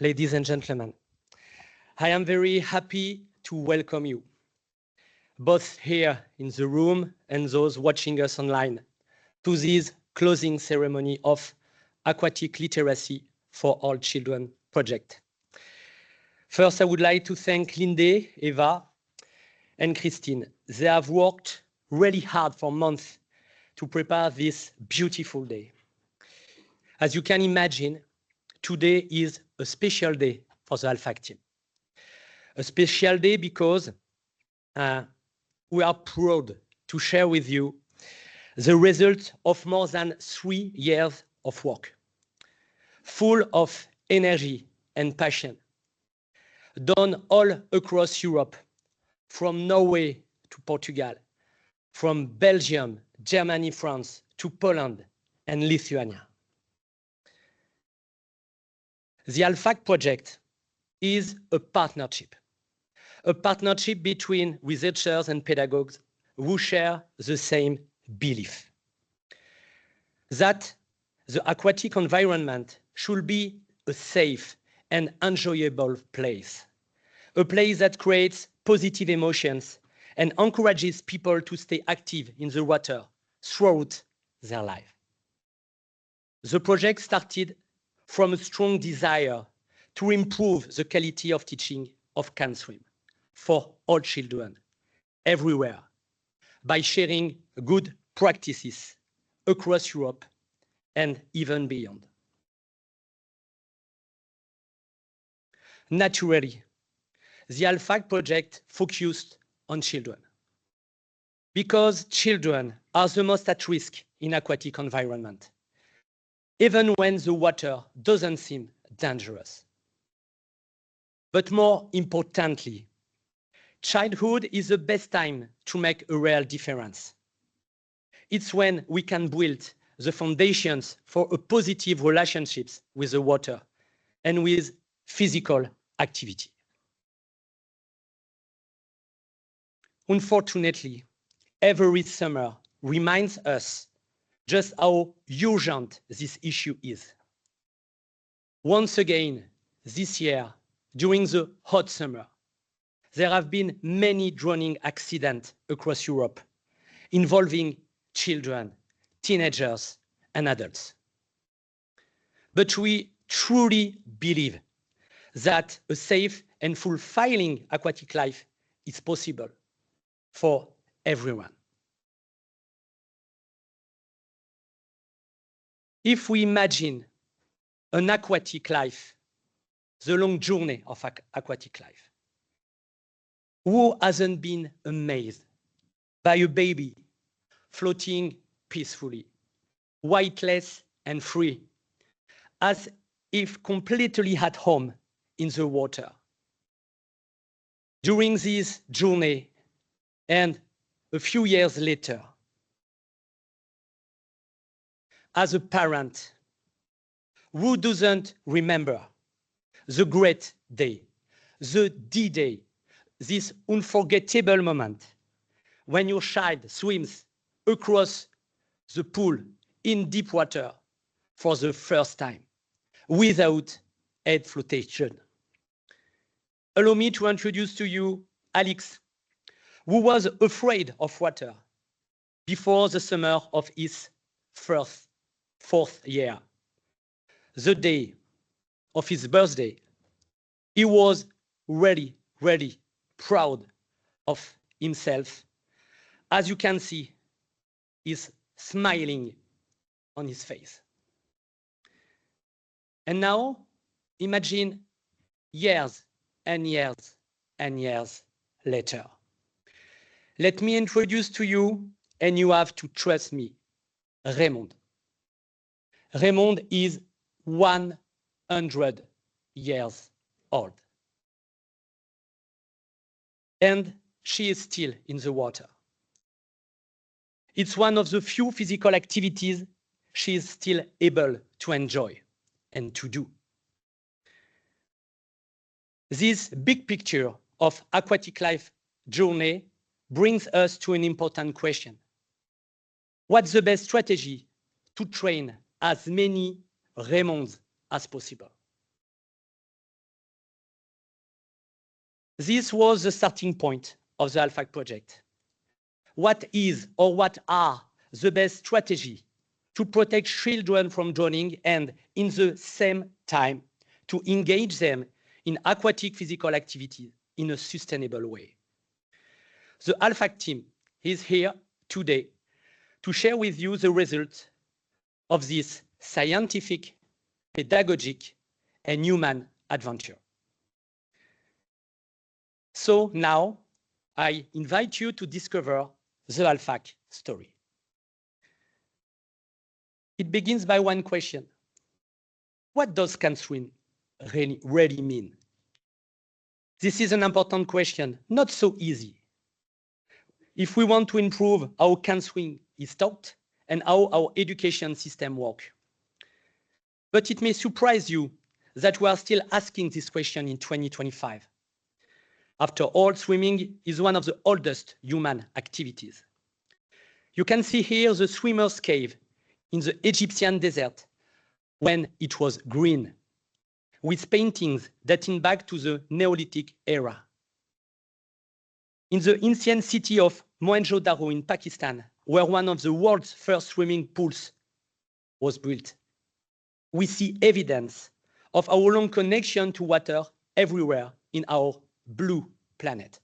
ladies and gentlemen. I am very happy to welcome you, both here in the room and those watching us online, to this closing ceremony of Aquatic Literacy for All Children project. First, I would like to thank Linde, Eva, and Christine. They have worked really hard for months to prepare this beautiful day. As you can imagine, today is a special day for the ALFAC team. A special day because we are proud to share with you the result of more than 3 years of work, full of energy and passion, done all across Europe, from Norway to Portugal, from Belgium, Germany, France, to Poland and Lithuania. The ALFAC project is a partnership between researchers and pedagogues who share the same belief that the aquatic environment should be a safe and enjoyable place, a place that creates positive emotions and encourages people to stay active in the water throughout their life. The project started from a strong desire to improve the quality of teaching of Can Swim for all children everywhere by sharing good practices across Europe and even beyond. Naturally, the ALFAC project focused on children because children are the most at risk in aquatic environment, even when the water doesn't seem dangerous. But more importantly, childhood is the best time to make a real difference. It's when we can build the foundations for a positive relationships with the water and with physical activity. Unfortunately, every summer reminds us just how urgent this issue is. Once again, this year, during the hot summer, there have been many drowning accidents across Europe involving children, teenagers, and adults. But we truly believe that a safe and fulfilling aquatic life is possible for everyone. If we imagine an aquatic life, the long journey of aquatic life, who hasn't been amazed by a baby floating peacefully, weightless and free, as if completely at home in the water? During this journey and a few years later, as a parent, who doesn't remember the great day, the D-Day, this unforgettable moment when your child swims across the pool in deep water for the first time without head flotation? Allow me to introduce to you Alex, who was afraid of water before the summer of his fourth year. The day of his birthday, he was really, really proud of himself. As you can see, he's smiling on his face. And now, imagine years and years and years later. Let me introduce to you, and you have to trust me, Raymond. Raymond is 100 years old. And she is still in the water. It's one of the few physical activities she is still able to enjoy and to do. This big picture of aquatic life journey brings us to an important question. What's the best strategy to train as many Raymonds as possible? This was the starting point of the ALFAC project. What is or what are the best strategy to protect children from drowning and, in the same time, to engage them in aquatic physical activity in a sustainable way? The ALFAC team is here today to share with you the results of this scientific, pedagogic, and human adventure. So now, I invite you to discover the ALFAC story. It begins by one question. What does can swim really mean? This is an important question, not so easy. If we want to improve how can swim is taught and how our education system works. But it may surprise you that we are still asking this question in 2025. After all, swimming is one of the oldest human activities. You can see here the swimmer's cave in the Egyptian desert when it was green, with paintings dating back to the Neolithic era. In the ancient city of Mohenjo-Daro in Pakistan, where one of the world's first swimming pools was built, we see evidence of our long connection to water everywhere in our blue planet.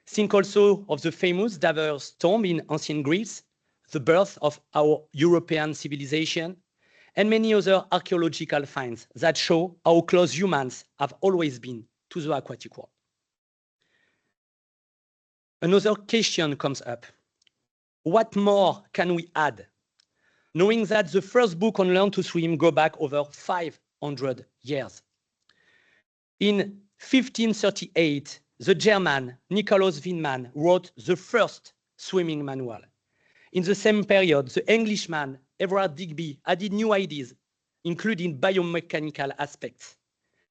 Think also of the famous Davos tomb in ancient Greece, the birth of our European civilization, and many other archaeological finds that show how close humans have always been to the aquatic world. Another question comes up. What more can we add? Knowing that the first book on Learn to Swim go back over 500 years. In 1538, the German Nikolaus Windman wrote the first swimming manual. In the same period, the Englishman Everard Digby added new ideas, including biomechanical aspects.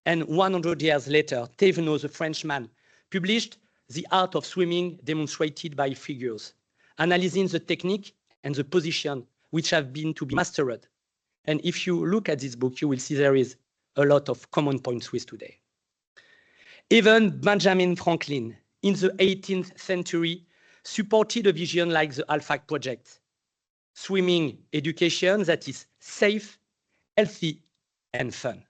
And 100 years later, Thévenot, the Frenchman, published The Art of Swimming Demonstrated by Figures, analyzing the technique and the position which have been to be mastered. And if you look at this book, you will see there is a lot of common points with today. Even Benjamin Franklin, in the 18th century, supported a vision like the ALFAC project, swimming education that is safe, healthy, and fun.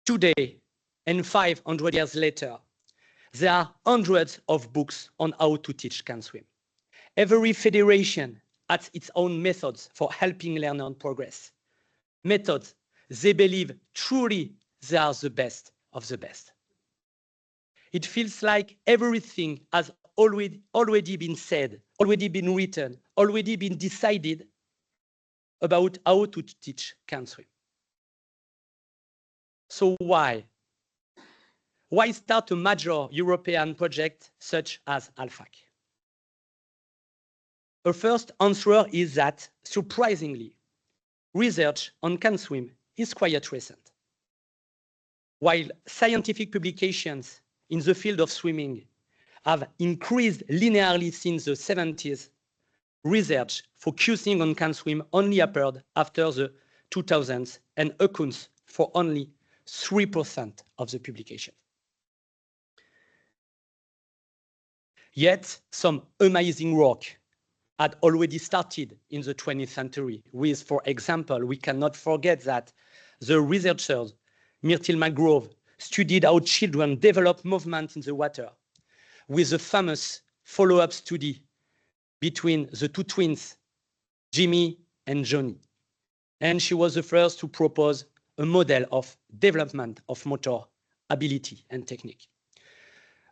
Today, and 500 years later, there are hundreds of books on how to teach can swim. Every federation has its own methods for helping learners progress. Methods they believe truly they are the best of the best. It feels like everything has already been said, already been written, already been decided about how to teach can swim. So why? Why start a major European project such as ALFAC? The first answer is that, surprisingly, research on can swim is quite recent. While scientific publications in the field of swimming have increased linearly since the 70s, research focusing on can swim only appeared after the 2000s and accounts for only 3% of the publication. Yet, some amazing work had already started in the 20th century with, for example, we cannot forget that the researchers Myrtle McGrove studied how children develop movement in the water with the famous follow-up study between the two twins, Jimmy and Johnny. And she was the first to propose a model of development of motor ability and technique.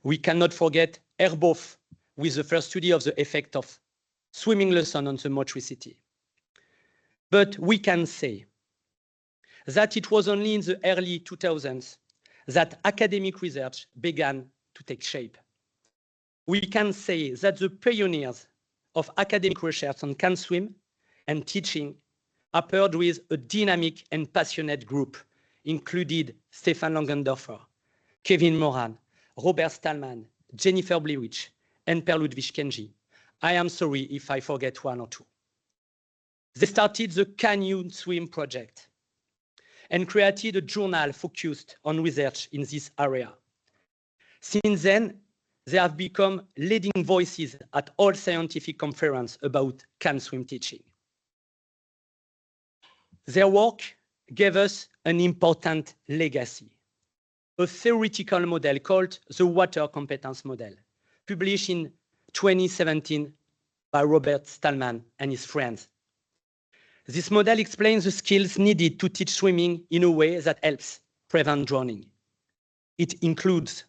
We cannot forget Herboff with the first study of the effect of swimming lesson on the motricity. But we can say that it was only in the early 2000s that academic research began to take shape. We can say that the pioneers of academic research on can swim and teaching appeared with a dynamic and passionate group, included Stefan Langendorfer, Kevin Moran, Robert Stallman, Jennifer Blewich, and Per Ludwig Kenji. I am sorry if I forget one or two. They started the Can You Swim project. and created a journal focused on research in this area. Since then, they have become leading voices at all scientific conferences about CAN-SWIM teaching. Their work gave us an important legacy, a theoretical model called the Water Competence Model, published in 2017 by Robert Stallman and his friends. This model explains the skills needed to teach swimming in a way that helps prevent drowning. It includes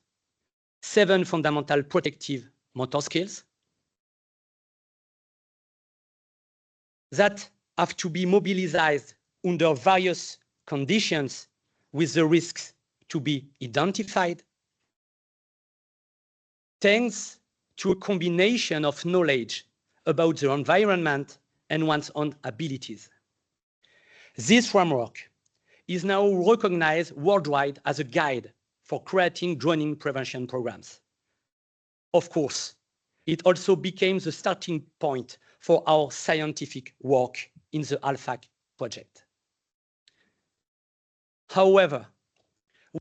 7 fundamental protective motor skills that have to be mobilized under various conditions with the risks to be identified, thanks to a combination of knowledge about the environment and one's own abilities. This framework is now recognized worldwide as a guide for creating drowning prevention programs. Of course, it also became the starting point for our scientific work in the ALFAC project. However,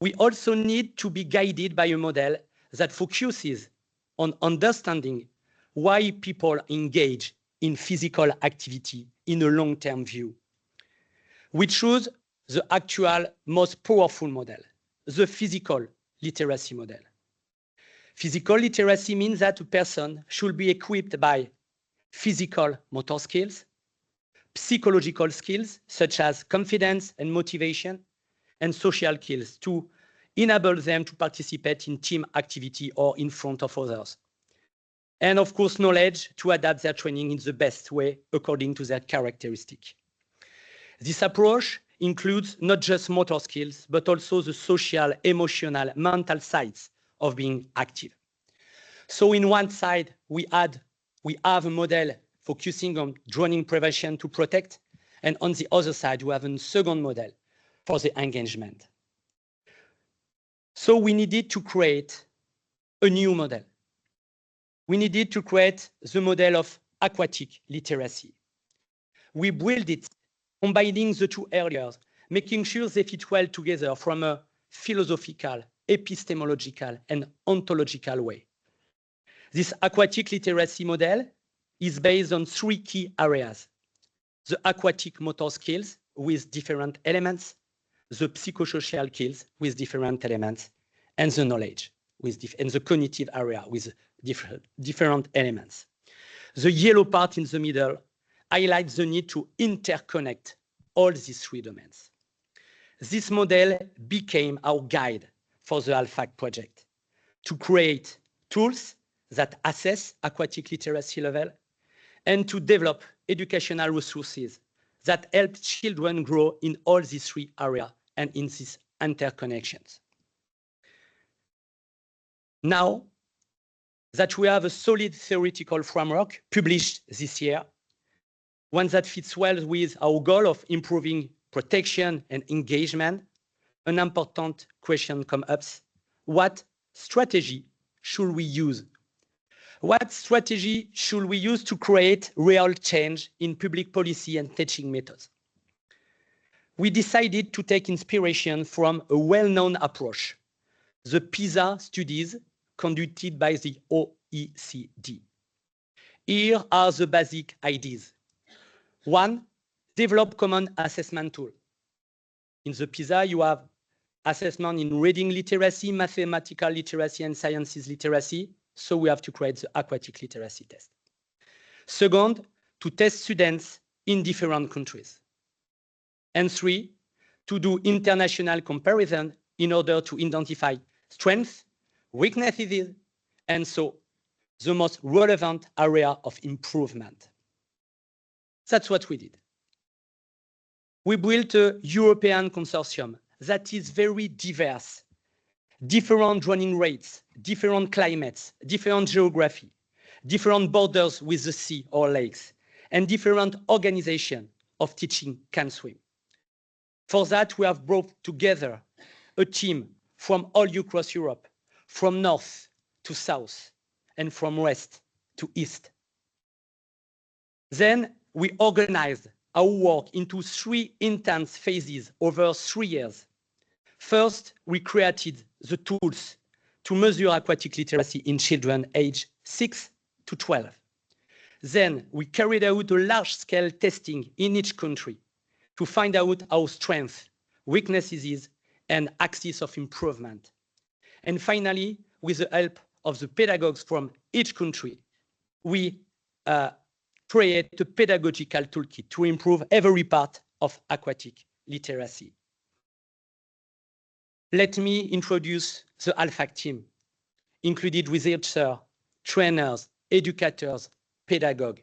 we also need to be guided by a model that focuses on understanding why people engage in physical activity in a long-term view. We choose the actual most powerful model, the physical literacy model. Physical literacy means that a person should be equipped by physical motor skills, psychological skills such as confidence and motivation, and social skills to enable them to participate in team activity or in front of others. And of course, knowledge to adapt their training in the best way according to their characteristics. This approach includes not just motor skills, but also the social, emotional, mental sides of being active. So in one side, we have a model focusing on drowning prevention to protect, and on the other side, we have a second model for the engagement. So we needed to create a new model. We needed to create the model of aquatic literacy. We built it combining the two areas, making sure they fit well together from a philosophical, epistemological, and ontological way. This aquatic literacy model is based on 3 key areas: the aquatic motor skills with different elements, the psychosocial skills with different elements, and the knowledge and the cognitive area with different elements. The yellow part in the middle highlights the need to interconnect all these 3 domains. This model became our guide for the ALFAC project to create tools that assess aquatic literacy level and to develop educational resources that help children grow in all these 3 areas and in these interconnections. Now that we have a solid theoretical framework published this year, one that fits well with our goal of improving protection and engagement, an important question comes up: what strategy should we use? What strategy should we use to create real change in public policy and teaching methods? We decided to take inspiration from a well-known approach, the PISA studies conducted by the OECD. Here are the basic ideas. 1, develop common assessment tool. In the PISA, you have assessment in reading literacy, mathematical literacy, and sciences literacy. So we have to create the aquatic literacy test. 2nd, to test students in different countries. And 3, to do international comparison in order to identify strengths, weaknesses, and so the most relevant area of improvement. That's what we did. We built a European consortium that is very diverse, different drowning rates, different climates, different geography, different borders with the sea or lakes, and different organization of teaching CAN-SWIM. For that, we have brought together a team from all across Europe, from north to south, and from west to east. Then we organized our work into 3 intense phases over 3 years. First, we created the tools to measure aquatic literacy in children aged 6 to 12. Then we carried out a large-scale testing in each country to find out our strengths, weaknesses, and axes of improvement. And finally, with the help of the pedagogues from each country, we create a pedagogical toolkit to improve every part of aquatic literacy. Let me introduce the ALFAC team, included researchers, trainers, educators, pedagogues.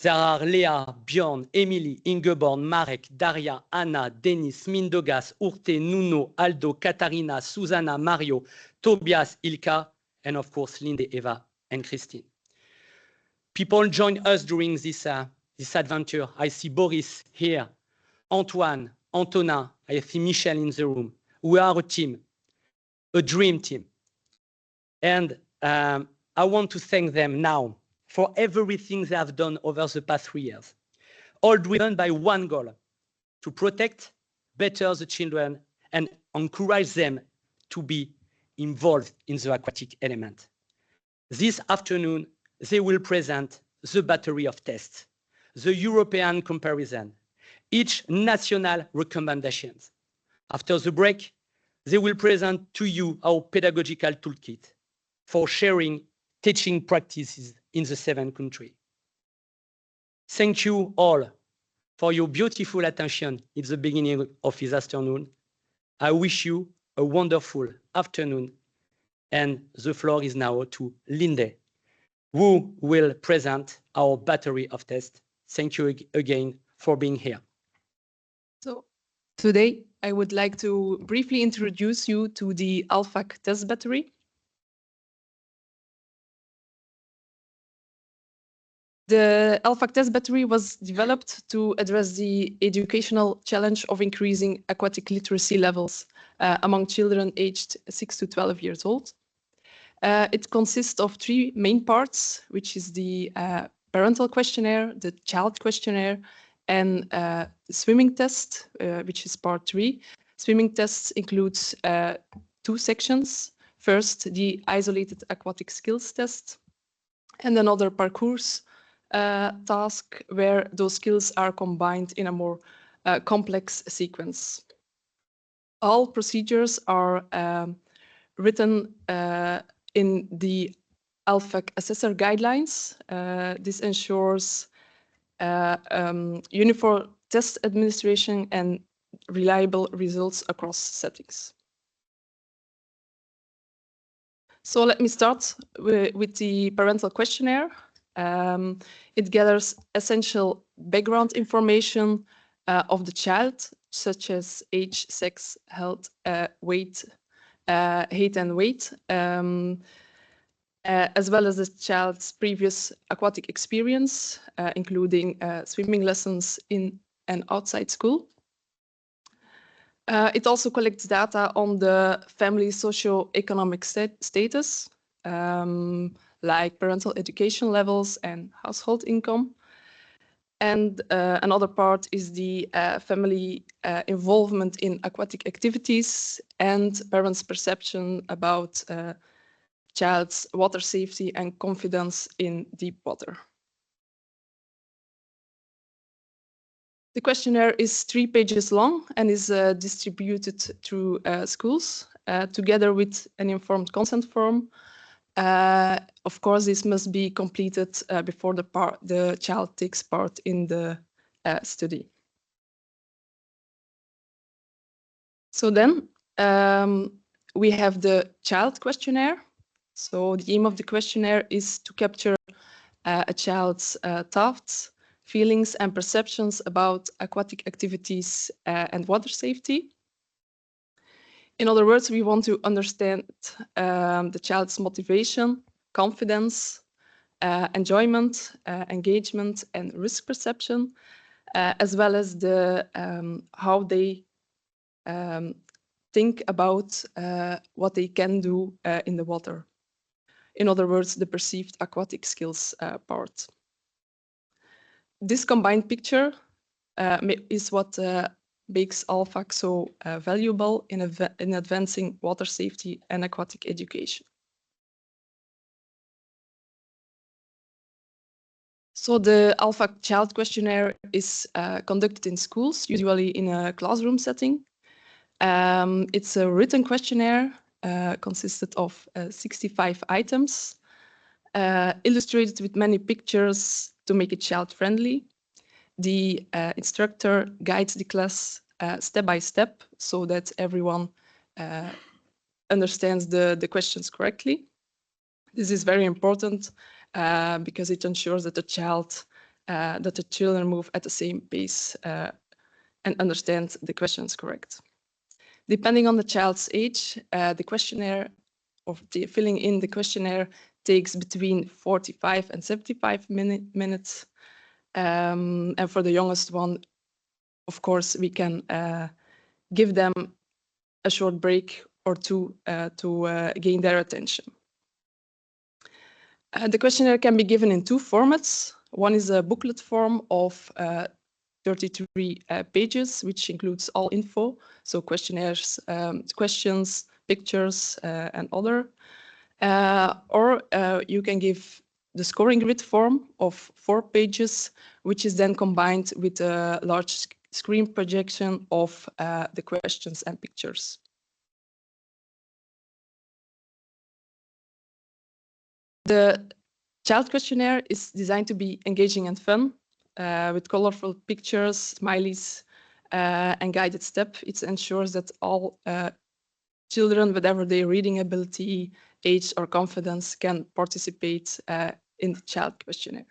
There are Lea, Bjorn, Emily, Ingeborg, Marek, Daria, Anna, Denis, Mindogas, Urte, Nuno, Aldo, Katarina, Susanna, Mario, Tobias, Ilka, and of course, Linde, Eva, and Christine. People join us during this adventure. I see Boris here, Antoine, Antonin, I see Michel in the room. We are a team, a dream team. And I want to thank them now for everything they have done over the past 3 years, all driven by one goal: to protect better the children and encourage them to be involved in the aquatic element. This afternoon, they will present the battery of tests, the European comparison, each national recommendations. After the break, they will present to you our pedagogical toolkit for sharing teaching practices in the 7 countries. Thank you all for your beautiful attention at the beginning of this afternoon. I wish you a wonderful afternoon, and the floor is now to Linde, who will present our battery of tests. Thank you again for being here. So today I would like to briefly introduce you to the ALFAC test battery. The ALFAC test battery was developed to address the educational challenge of increasing aquatic literacy levels among children aged 6 to 12 years old. It consists of 3 main parts, which is the parental questionnaire, the child questionnaire, and the swimming test, which is part 3. Swimming test includes 2 sections. First, the isolated aquatic skills test, and another parcours task where those skills are combined in a more complex sequence. All procedures are written in the ALFAC assessor guidelines. This ensures uniform test administration and reliable results across settings. So let me start with the parental questionnaire. It gathers essential background information of the child, such as age, sex, health, weight, height and weight, as well as the child's previous aquatic experience, including swimming lessons in and outside school. It also collects data on the family socio-economic status, like parental education levels and household income. And another part is the family involvement in aquatic activities and parents' perception about child's water safety and confidence in deep water. The questionnaire is 3 pages long and is distributed through schools together with an informed consent form. Of course, this must be completed before the child takes part in the study. So then we have the child questionnaire. So the aim of the questionnaire is to capture a child's thoughts, feelings and perceptions about aquatic activities and water safety. In other words, we want to understand the child's motivation, confidence, enjoyment, engagement, and risk perception, as well as the how they think about what they can do in the water. In other words, the perceived aquatic skills part. This combined picture is what makes ALFAC so valuable in advancing water safety and aquatic education. So the ALFAC Child Questionnaire is conducted in schools, usually in a classroom setting. It's a written questionnaire consisted of 65 items, illustrated with many pictures to make it child-friendly. The instructor guides the class step by step so that everyone understands the questions correctly. This is very important because it ensures that the children move at the same pace and understand the questions correct. Depending on the child's age, the questionnaire or filling in the questionnaire takes between 45 and 75 minutes. And for the youngest one, of course, we can give them a short break or two to gain their attention. The questionnaire can be given in two formats. One is a booklet form of 33 pages, which includes all info, so questionnaires, questions, pictures, and other. Or you can give the scoring grid form of 4 pages, which is then combined with a large screen projection of the questions and pictures. The child questionnaire is designed to be engaging and fun, with colorful pictures, smileys, and guided steps. It ensures that all children, whatever their reading ability, age, or confidence, can participate in the child questionnaire.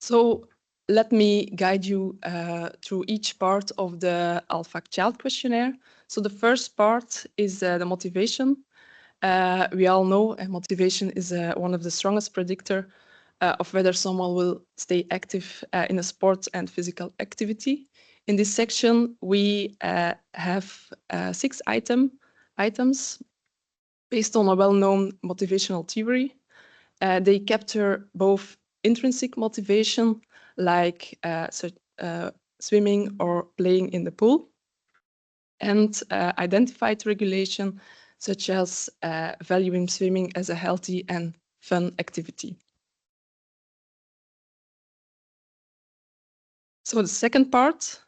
So let me guide you through each part of the ALFAC Child Questionnaire. So the first part is the motivation. We all know motivation is one of the strongest predictor of whether someone will stay active in a sport and physical activity. In this section, we have 6 items based on a well-known motivational theory. They capture both intrinsic motivation, like swimming or playing in the pool, and identified regulation, such as valuing swimming as a healthy and fun activity. So the second part,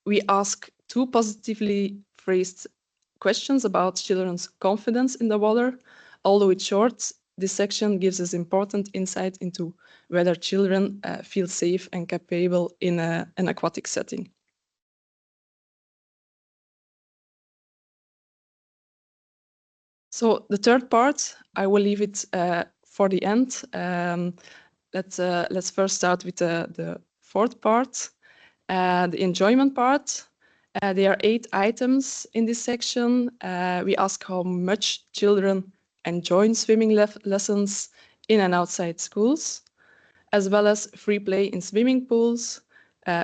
we ask 2 positively phrased questions about children's confidence in the water. Although it's short, this section gives us important insight into whether children feel safe and capable in an aquatic setting. So the third part, I will leave it for the end. Let's first start with the fourth part, the enjoyment part. There are 8 items in this section. We ask how much children enjoy swimming lessons in and outside schools, as well as free play in swimming pools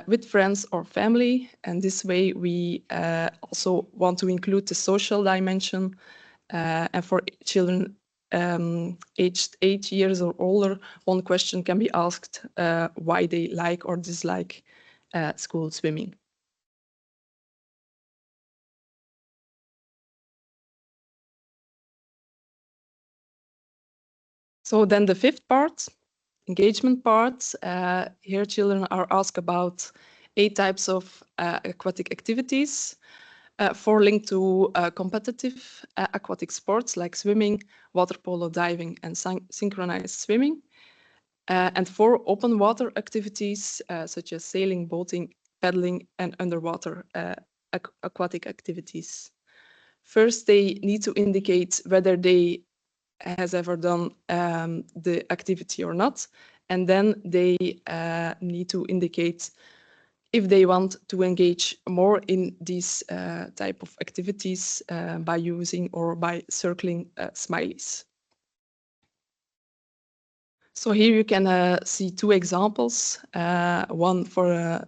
with friends or family. And this way we also want to include the social dimension. And for children aged 8 years or older, one question can be asked why they like or dislike school swimming. So then the fifth part, engagement part, here children are asked about 8 types of aquatic activities, 4 linked to competitive aquatic sports like swimming, water polo, diving, and synchronized swimming, and 4 open water activities such as sailing, boating, paddling, and underwater aquatic activities. First, they need to indicate whether they has ever done the activity or not, and then they need to indicate if they want to engage more in these type of activities by using or by circling smileys. So here you can see 2 examples, one for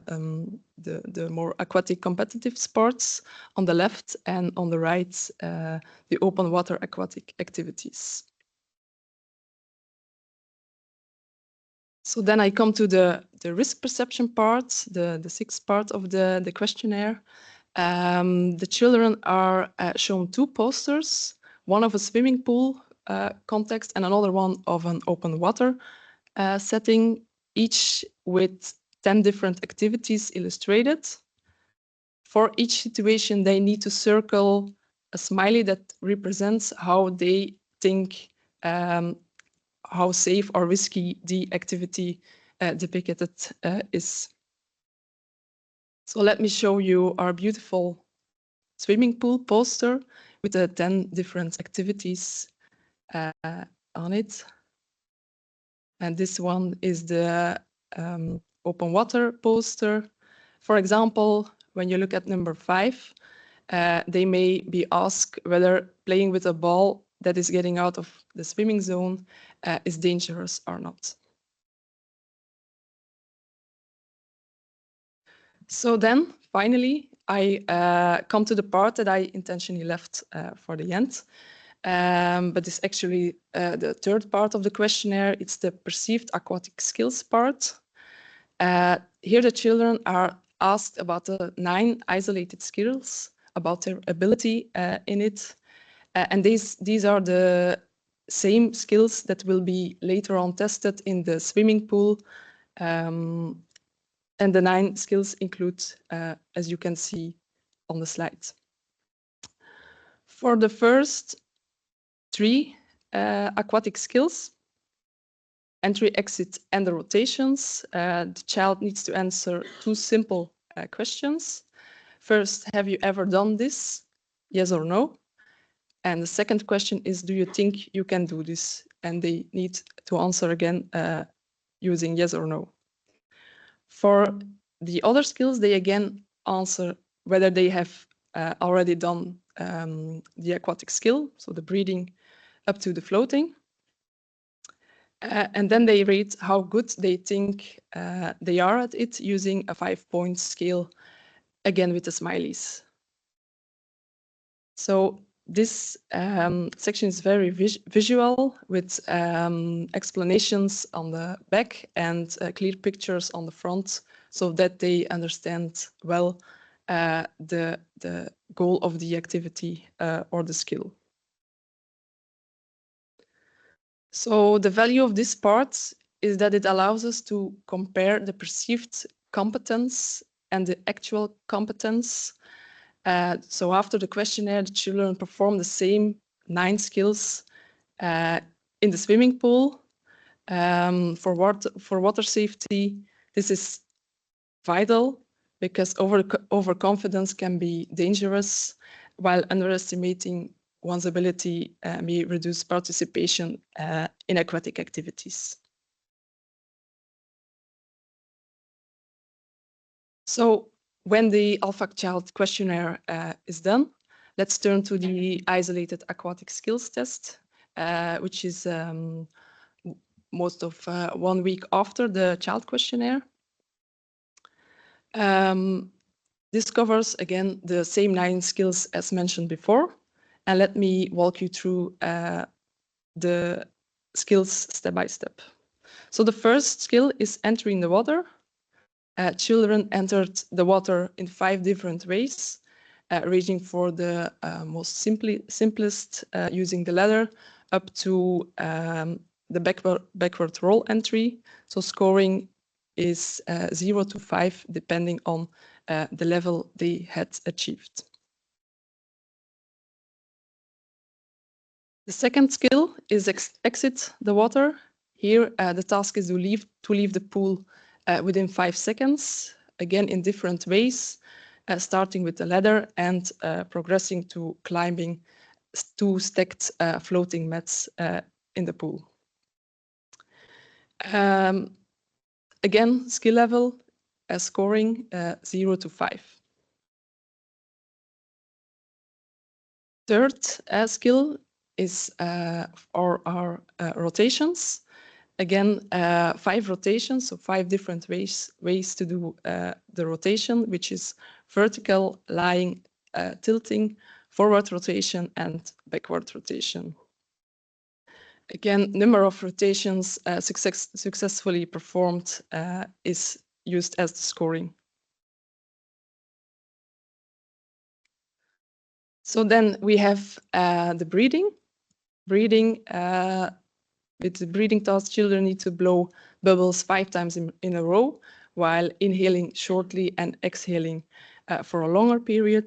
the more aquatic competitive sports on the left, and on the right, the open water aquatic activities. So then I come to the risk perception part, the sixth part of the questionnaire. The children are shown two posters, one of a swimming pool context and another one of an open water setting, each with 10 different activities illustrated. For each situation, they need to circle a smiley that represents how they think how safe or risky the activity depicted is. So let me show you our beautiful swimming pool poster with the 10 different activities on it. And this one is the open water poster. For example, when you look at number 5, they may be asked whether playing with a ball that is getting out of the swimming zone is dangerous or not. So then, finally, I come to the part that I intentionally left for the end. But it's actually the third part of the questionnaire. It's the perceived aquatic skills part. Here the children are asked about the 9 isolated skills, about their ability in it. And these are the same skills that will be later on tested in the swimming pool. And the 9 skills include, as you can see on the slide. For the first 3 aquatic skills, entry, exit, and the rotations, the child needs to answer 2 simple questions. First, have you ever done this? Yes or no? And the second question is, do you think you can do this? And they need to answer again using yes or no. For the other skills, they again answer whether they have already done the aquatic skill, so the breathing up to the floating. And then they rate how good they think they are at it using a 5-point scale, again with the smileys. So this section is very visual with explanations on the back and clear pictures on the front so that they understand well the goal of the activity or the skill. So the value of this part is that it allows us to compare the perceived competence and the actual competence. So after the questionnaire, the children perform the same 9 skills in the swimming pool. For water safety, this is vital because overconfidence can be dangerous, while underestimating one's ability may reduce participation in aquatic activities. So when the ALFAC child questionnaire is done, let's turn to the isolated aquatic skills test, which is most of 1 week after the child questionnaire. This covers, again, the same 9 skills as mentioned before. And let me walk you through the skills step by step. So the first skill is entering the water. Children entered the water in 5 different ways, ranging for the most simplest using the ladder up to the backward roll entry. So scoring is 0 to 5, depending on the level they had achieved. The second skill is exit the water. Here, the task is to leave the pool within 5 seconds, again in different ways, starting with the ladder and progressing to climbing 2 stacked floating mats in the pool. Again, skill level, scoring 0 to 5. Third skill is our rotations. Again, 5 rotations, so 5 different ways to do the rotation, which is vertical, lying, tilting, forward rotation, and backward rotation. Again, number of rotations successfully performed is used as the scoring. So then we have the breathing. Breathing, with the breathing task, children need to blow bubbles 5 times in a row, while inhaling shortly and exhaling for a longer period,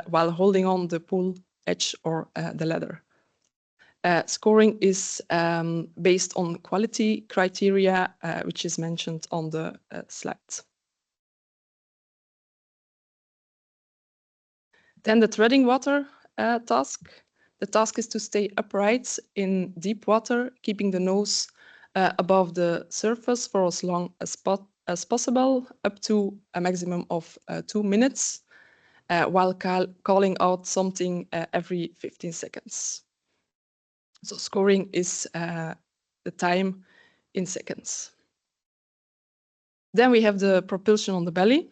while holding on the pool edge or the ladder. Scoring is based on quality criteria, which is mentioned on the slide. Then the treading water task. The task is to stay upright in deep water, keeping the nose above the surface for as long as possible, up to a maximum of 2 minutes, while calling out something every 15 seconds. So scoring is the time in seconds. Then we have the propulsion on the belly.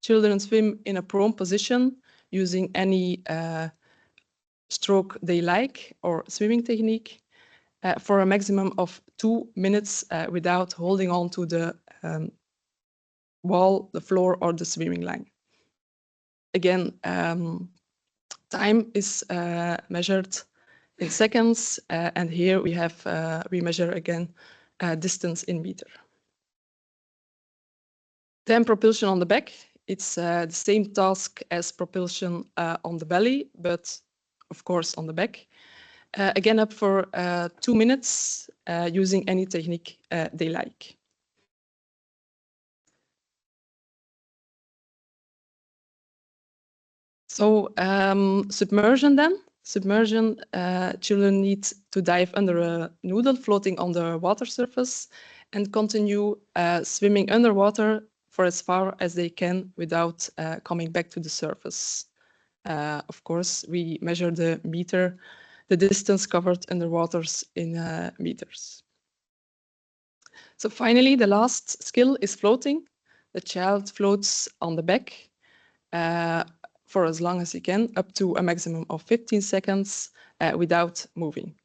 Children swim in a prone position using any stroke they like or swimming technique for a maximum of 2 minutes without holding on to the wall, the floor, or the swimming line. Again, time is measured in seconds, and here we measure again distance in meter. Then propulsion on the back. It's the same task as propulsion on the belly, but of course on the back. Again, up for 2 minutes using any technique they like. So submersion then. Submersion, children need to dive under a noodle floating on the water surface and continue swimming underwater for as far as they can without coming back to the surface. Of course, we measure the distance covered underwaters in meters. So finally, the last skill is floating. The child floats on the back for as long as he can, up to a maximum of 15 seconds without moving.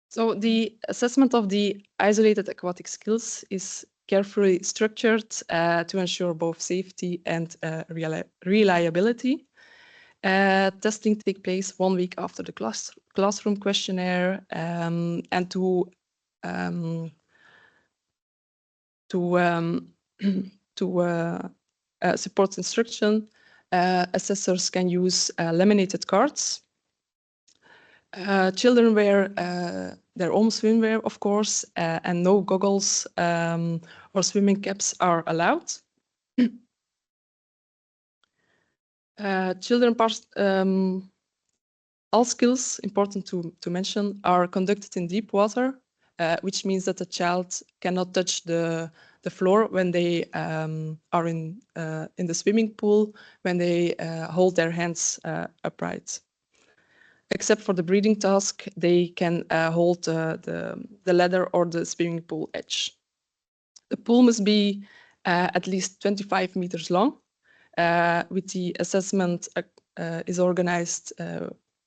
So the assessment of the isolated aquatic skills is carefully structured to ensure both safety and reliability. Testing takes place 1 week after the classroom questionnaire, and to support instruction, assessors can use laminated cards. Children wear their own swimwear, of course, and no goggles or swimming caps are allowed. All skills, important to mention, are conducted in deep water, which means that the child cannot touch the floor when they are in the swimming pool, when they hold their hands upright. Except for the breathing task, they can hold the ladder or the swimming pool edge. The pool must be at least 25 meters long, with the assessment is organized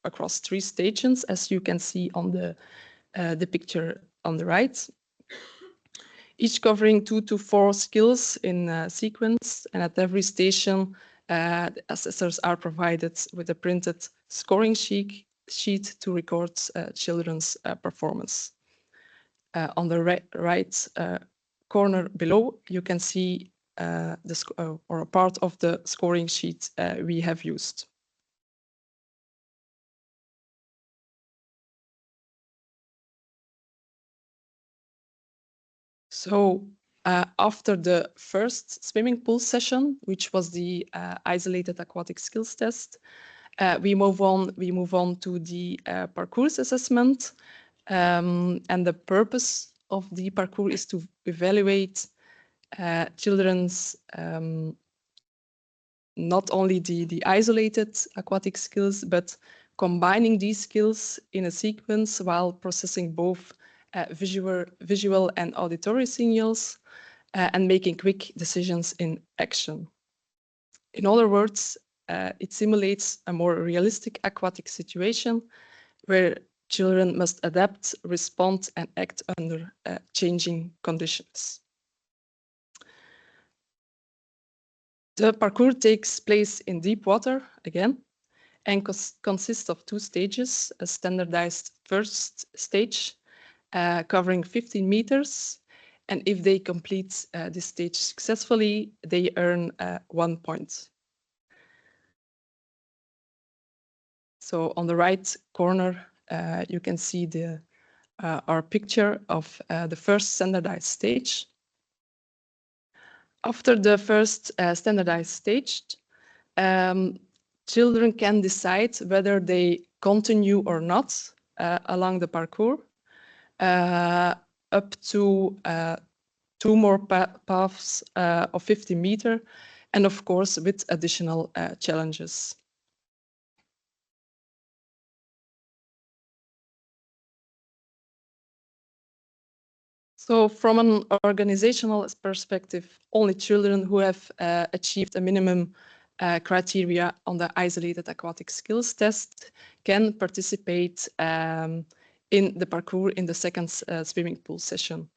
across 3 stations, as you can see on the picture on the right. Each covering 2 to 4 skills in sequence, and at every station, the assessors are provided with a printed scoring sheet to record children's performance. On the right corner below, you can see or a part of the scoring sheet we have used. So after the first swimming pool session, which was the isolated aquatic skills test, we move on to the parcours assessment, and the purpose of the parcours is to evaluate children's not only the isolated aquatic skills, but combining these skills in a sequence while processing both visual and auditory signals and making quick decisions in action. In other words, it simulates a more realistic aquatic situation where children must adapt, respond, and act under changing conditions. The parcours takes place in deep water again and consists of 2 stages: a standardized first stage covering 15 meters. And if they complete this stage successfully, they earn 1 point. So on the right corner, you can see our picture of the first standardized stage. After the first standardized stage, children can decide whether they continue or not along the parcours, up to 2 more paths of 50 meters, and of course with additional challenges. So from an organizational perspective, only children who have achieved a minimum criteria on the isolated aquatic skills test can participate in the parcours in the second swimming pool session.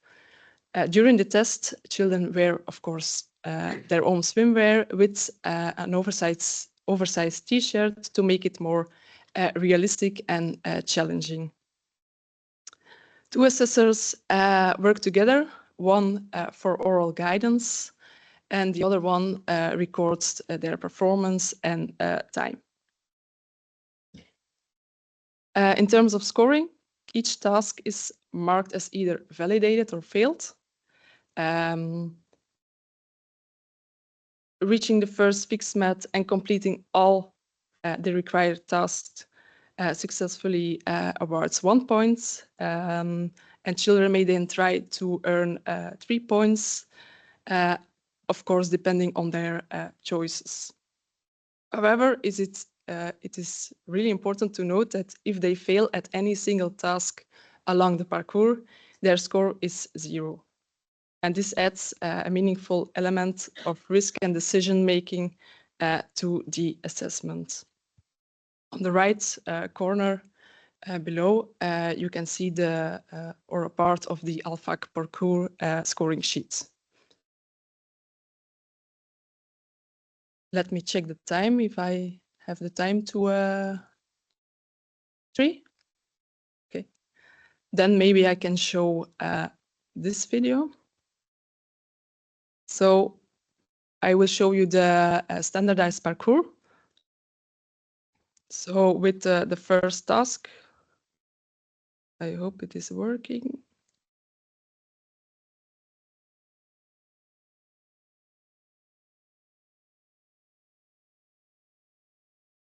During the test, children wear, of course, their own swimwear with an oversized t-shirt to make it more realistic and challenging. 2 assessors work together, one for oral guidance, and the other one records their performance and time. In terms of scoring, each task is marked as either validated or failed. Reaching the first fixed mat and completing all the required tasks successfully awards 1 point, and children may then try to earn 3 points, of course, depending on their choices. However, it is really important to note that if they fail at any single task along the parcours, their score is 0. And this adds a meaningful element of risk and decision-making to the assessment. On the right corner below, you can see or a part of the ALFAC parcours scoring sheet. Let me check the time, if I have the time to 3. Okay, then maybe I can show this video. So I will show you the standardized parcours. So with the first task, I hope it is working.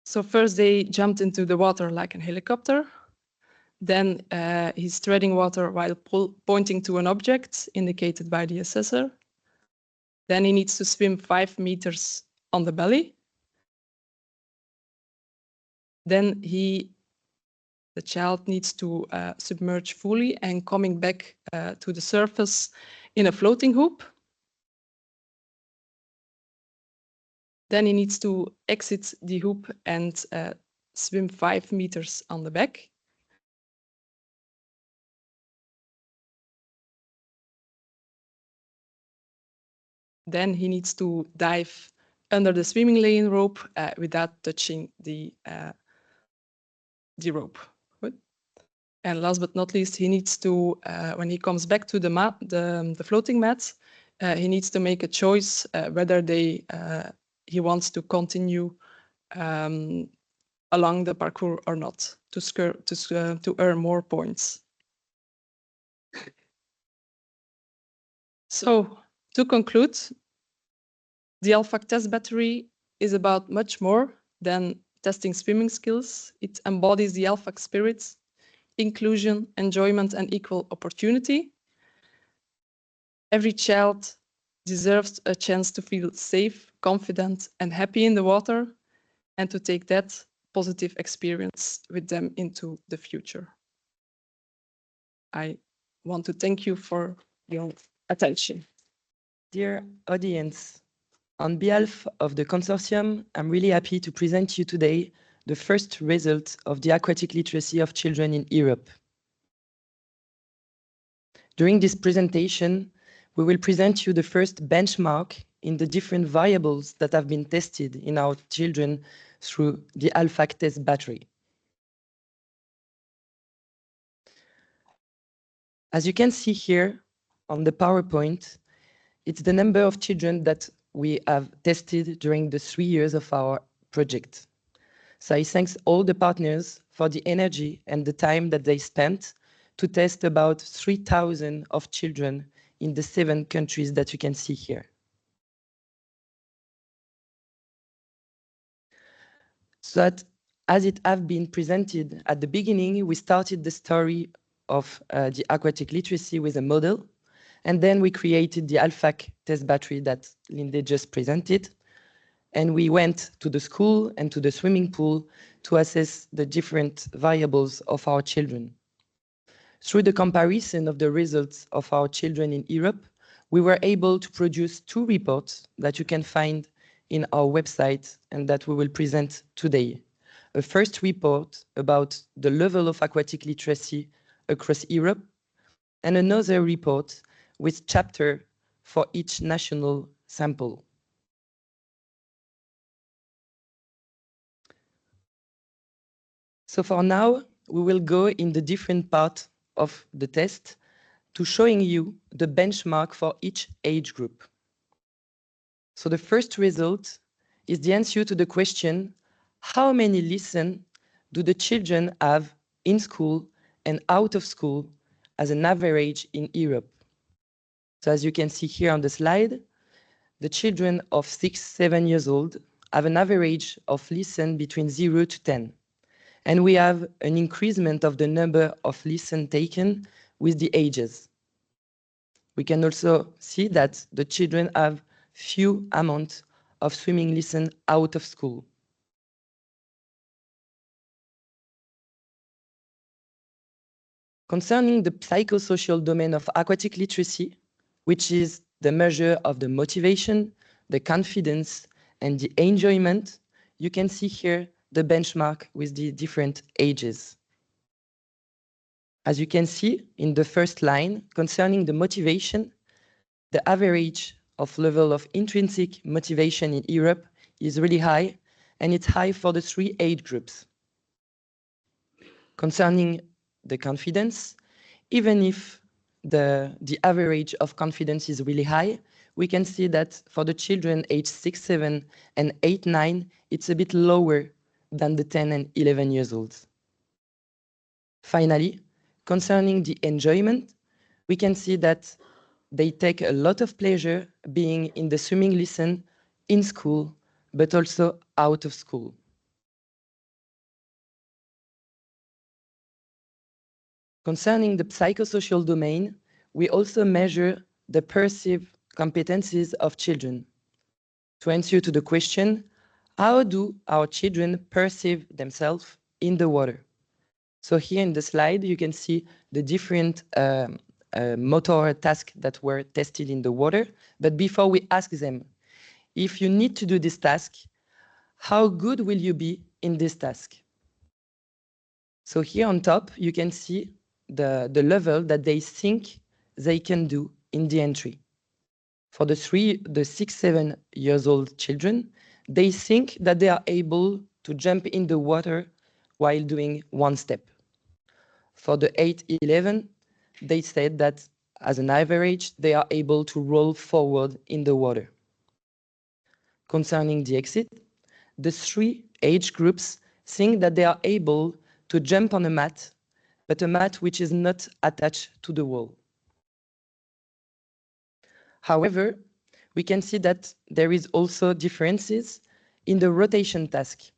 So first they jumped into the water like a helicopter. Then he's treading water while pointing to an object indicated by the assessor. Then he needs to swim 5 meters on the belly. Then the child needs to submerge fully and coming back to the surface in a floating hoop. Then he needs to exit the hoop and swim 5 meters on the back. Then he needs to dive under the swimming lane rope without touching the rope. Good. And last but not least, he needs to, when he comes back to the mat, the floating mat, he needs to make a choice whether he wants to continue along the parcours or not to earn more points. So to conclude, the ALFAC test battery is about much more than testing swimming skills. It embodies the ALFAC spirit, inclusion, enjoyment, and equal opportunity. Every child deserves a chance to feel safe, confident, and happy in the water, and to take that positive experience with them into the future. I want to thank you for your attention. Dear audience, On behalf of the consortium, I'm really happy to present you today the first result of the aquatic literacy of children in Europe. During this presentation, we will present you the first benchmark in the different variables that have been tested in our children through the ALFAC test battery. As you can see here on the PowerPoint, it's the number of children that we have tested during the 3 years of our project. So I thank all the partners for the energy and the time that they spent to test about 3,000 of children in the 7 countries that you can see here. So that, as it have been presented at the beginning, we started the story of the aquatic literacy with a model, and then we created the ALFAC test battery that Linde just presented. And we went to the school and to the swimming pool to assess the different variables of our children. Through the comparison of the results of our children in Europe, we were able to produce 2 reports that you can find in our website and that we will present today. A first report about the level of aquatic literacy across Europe, and another report with chapter for each national sample. So for now, we will go in the different part of the test to showing you the benchmark for each age group. So the first result is the answer to the question, how many lessons do the children have in school and out of school as an average in Europe? So as you can see here on the slide, the children of 6-7 years old have an average of lessons between 0 to 10. And we have an increasement of the number of lessons taken with the ages. We can also see that the children have few amounts of swimming lessons out of school. Concerning the psychosocial domain of aquatic literacy, which is the measure of the motivation, the confidence, and the enjoyment, you can see here the benchmark with the different ages. As you can see in the first line, concerning the motivation, the average of level of intrinsic motivation in Europe is really high, and it's high for the 3 age groups. Concerning the confidence, even if the average of confidence is really high, we can see that for the children aged 6, 7, and 8, 9, it's a bit lower than the 10 and 11 years old. Finally, concerning the enjoyment, we can see that they take a lot of pleasure being in the swimming lesson in school, but also out of school. Concerning the psychosocial domain, we also measure the perceived competencies of children. To answer to the question, how do our children perceive themselves in the water? So here in the slide, you can see the different motor tasks that were tested in the water. But before we ask them, if you need to do this task, how good will you be in this task? So here on top, you can see the level that they think they can do in the entry. For the 6, 7 years old children, they think that they are able to jump in the water while doing 1 step. For the 8, 11, they said that as an average, they are able to roll forward in the water. Concerning the exit, the 3 age groups think that they are able to jump on a mat, but a mat which is not attached to the wall. However, we can see that there is also differences in the rotation task.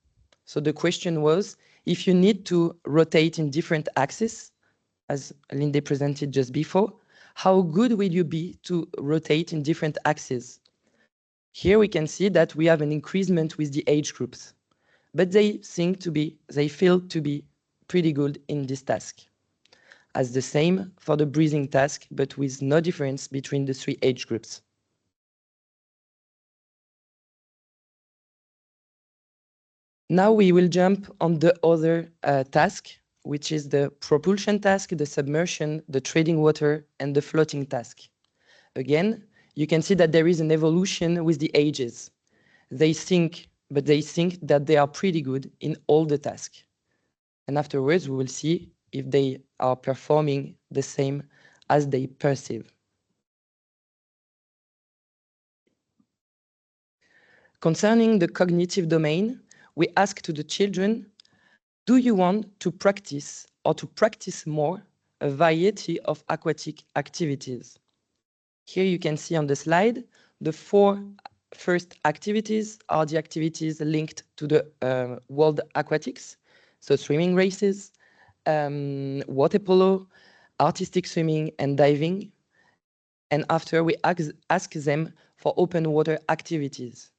So the question was, if you need to rotate in different axes, as Linde presented just before, how good will you be to rotate in different axes? Here we can see that we have an increasement with the age groups, but they feel to be pretty good in this task. As the same for the breathing task, but with no difference between the 3 age groups. Now we will jump on the other task, which is the propulsion task, the submersion, the treading water, and the floating task. Again, you can see that there is an evolution with the ages. They think that they are pretty good in all the tasks. And afterwards, we will see if they are performing the same as they perceive. Concerning the cognitive domain, we ask to the children, do you want to practice or to practice more a variety of aquatic activities? Here you can see on the slide, the 4 first activities are the activities linked to the world aquatics, so swimming races, water polo, artistic swimming and diving. And after we ask them for open water activities.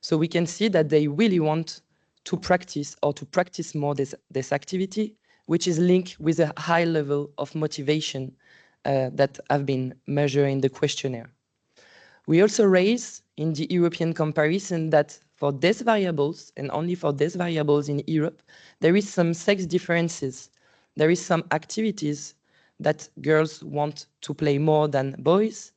So we can see that they really want to practice or to practice more this activity, which is linked with a high level of motivation that have been measured in the questionnaire. We also raise in the European comparison that for these variables, and only for these variables in Europe, there is some sex differences. There is some activities that girls want to play more than boys,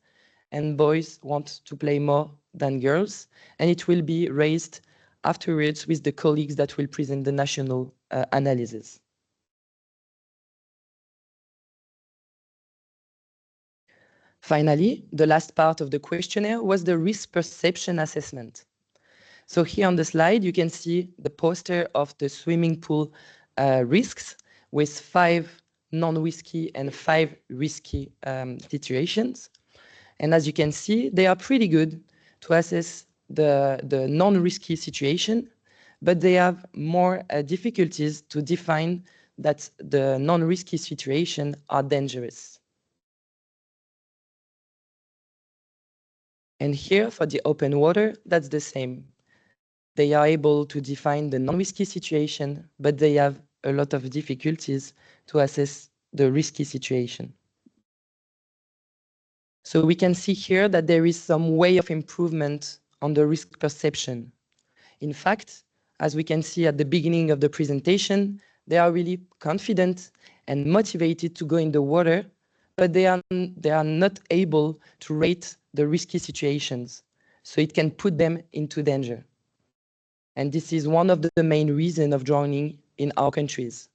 and boys want to play more than girls, and it will be raised afterwards with the colleagues that will present the national analysis. Finally, the last part of the questionnaire was the risk perception assessment. So here on the slide, you can see the poster of the swimming pool risks with 5 non-risky and 5 risky situations. And as you can see, they are pretty good to assess the non-risky situation, but they have more difficulties to define that the non-risky situation are dangerous. And here for the open water, that's the same. They are able to define the non-risky situation, but they have a lot of difficulties to assess the risky situation. So we can see here that there is some way of improvement on the risk perception. In fact, as we can see at the beginning of the presentation, they are really confident and motivated to go in the water, but they are not able to rate the risky situations. So it can put them into danger. And this is one of the main reasons of joining in our countries.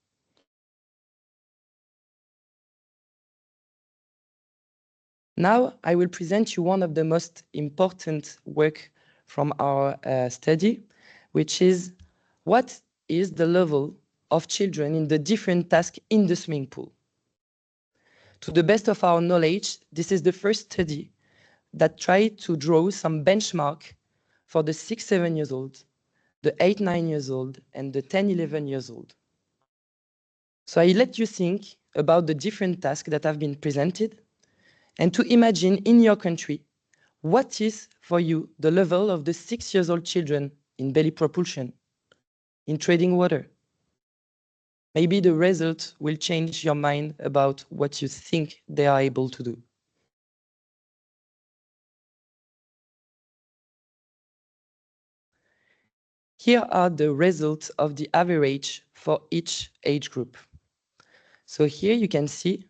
Now I will present you one of the most important work from our study, which is what is the level of children in the different tasks in the swimming pool. To the best of our knowledge, this is the first study that tried to draw some benchmark for the 6-7 years old, the 8-9 years old, and the 10-11 years old. So I let you think about the different tasks that have been presented and to imagine in your country what is for you the level of the 6-year-old children in belly propulsion, in treading water. Maybe the result will change your mind about what you think they are able to do. Here are the results of the average for each age group. So here you can see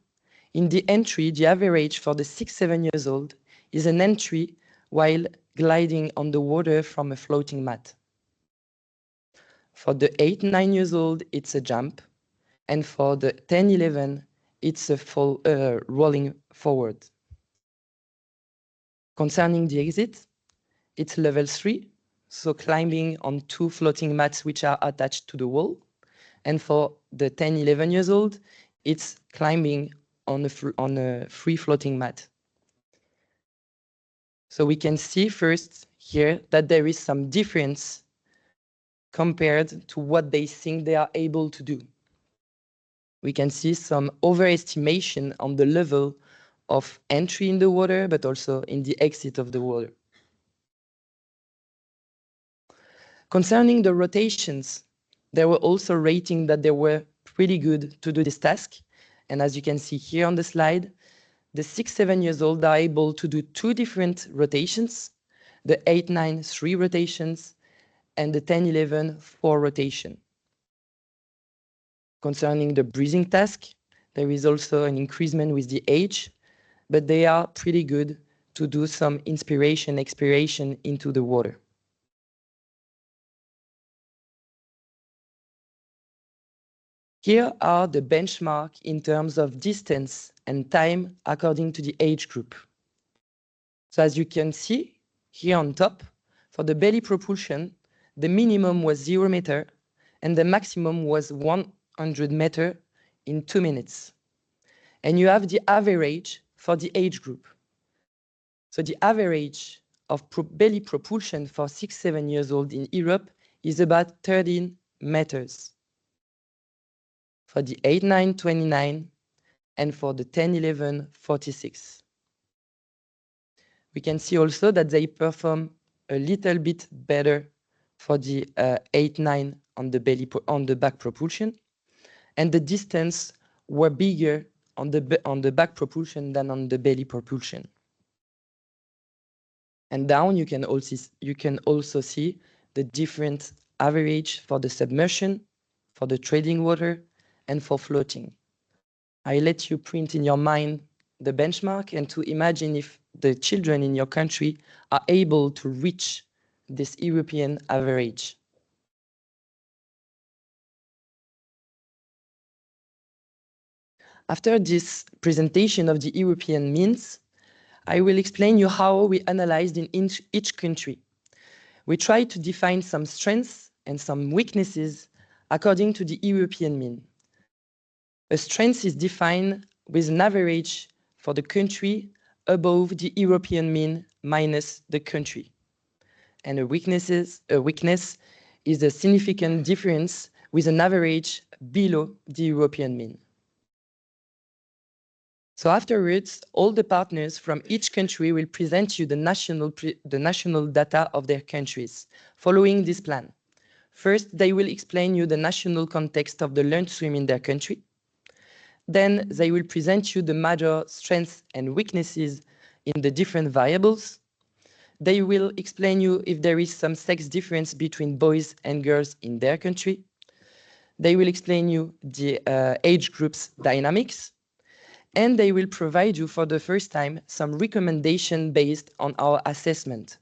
in the entry, the average for the 6-7 years old is an entry while gliding on the water from a floating mat. For the 8-9 years old, it's a jump. And for the 10-11, it's a rolling forward. Concerning the exit, it's level 3, so climbing on 2 floating mats which are attached to the wall. And for the 10-11 years old, it's climbing on a free floating mat. So we can see first here that there is some difference compared to what they think they are able to do. We can see some overestimation on the level of entry in the water, but also in the exit of the water. Concerning the rotations, there were also ratings that they were pretty good to do this task. And as you can see here on the slide, the 6-7 years old are able to do 2 different rotations, the 8-9, 3 rotations, and the 10-11 4 rotation. Concerning the breathing task, there is also an increasement with the age, but they are pretty good to do some inspiration, expiration into the water. Here are the benchmarks in terms of distance and time according to the age group. So as you can see here on top, for the belly propulsion, the minimum was 0 meter and the maximum was 100 meter in 2 minutes. And you have the average for the age group. So the average of belly propulsion for 6-7 years old in Europe is about 13 meters. For the 8-9, 29, and for the 10-11, 46. We can see also that they perform a little bit better for the 8-9 on the back propulsion, and the distance were bigger on the back propulsion than on the belly propulsion. And down you can also see the different average for the submersion, for the trading water, and for floating. I let you print in your mind the benchmark and to imagine if the children in your country are able to reach this European average. After this presentation of the European means, I will explain you how we analyzed in each country. We tried to define some strengths and some weaknesses according to the European mean. A strength is defined with an average for the country above the European mean minus the country. And a weakness is a significant difference with an average below the European mean. So afterwards, all the partners from each country will present you the national data of their countries, following this plan. First, they will explain you the national context of the learned swim in their country. Then they will present you the major strengths and weaknesses in the different variables. They will explain you if there is some sex difference between boys and girls in their country. They will explain you the age groups dynamics. And they will provide you for the first time some recommendation based on our assessment.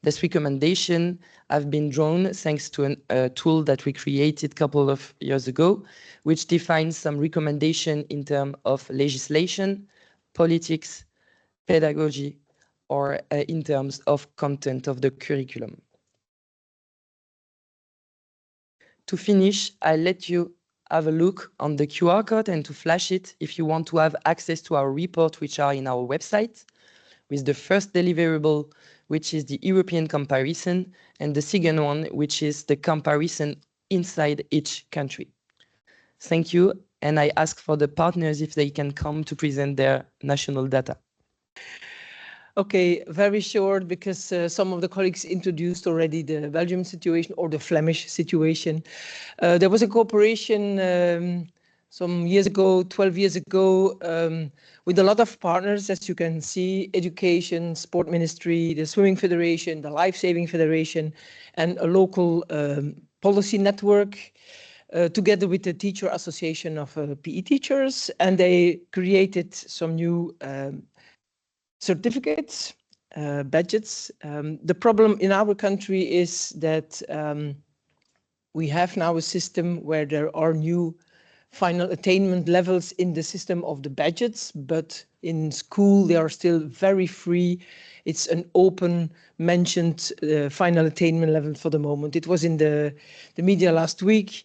This recommendation have been drawn thanks to a tool that we created a couple of years ago, which defines some recommendation in terms of legislation, politics, pedagogy, or in terms of content of the curriculum. To finish, I'll let you have a look on the QR code and to flash it if you want to have access to our report, which are in our website, with the first deliverable, which is the European comparison, and the second one, which is the comparison inside each country. Thank you, and I ask for the partners if they can come to present their national data. Okay, very short, because some of the colleagues introduced already the Belgium situation or the Flemish situation. There was a cooperation some years ago, 12 years ago, with a lot of partners, as you can see, education, sport ministry, the swimming federation, the life saving federation, and a local policy network, together with the teacher association of PE teachers, and they created some new certificates, badges. The problem in our country is that we have now a system where there are new final attainment levels in the system of the badges, but in school they are still very free. It's an open mentioned final attainment level for the moment. It was in the media last week.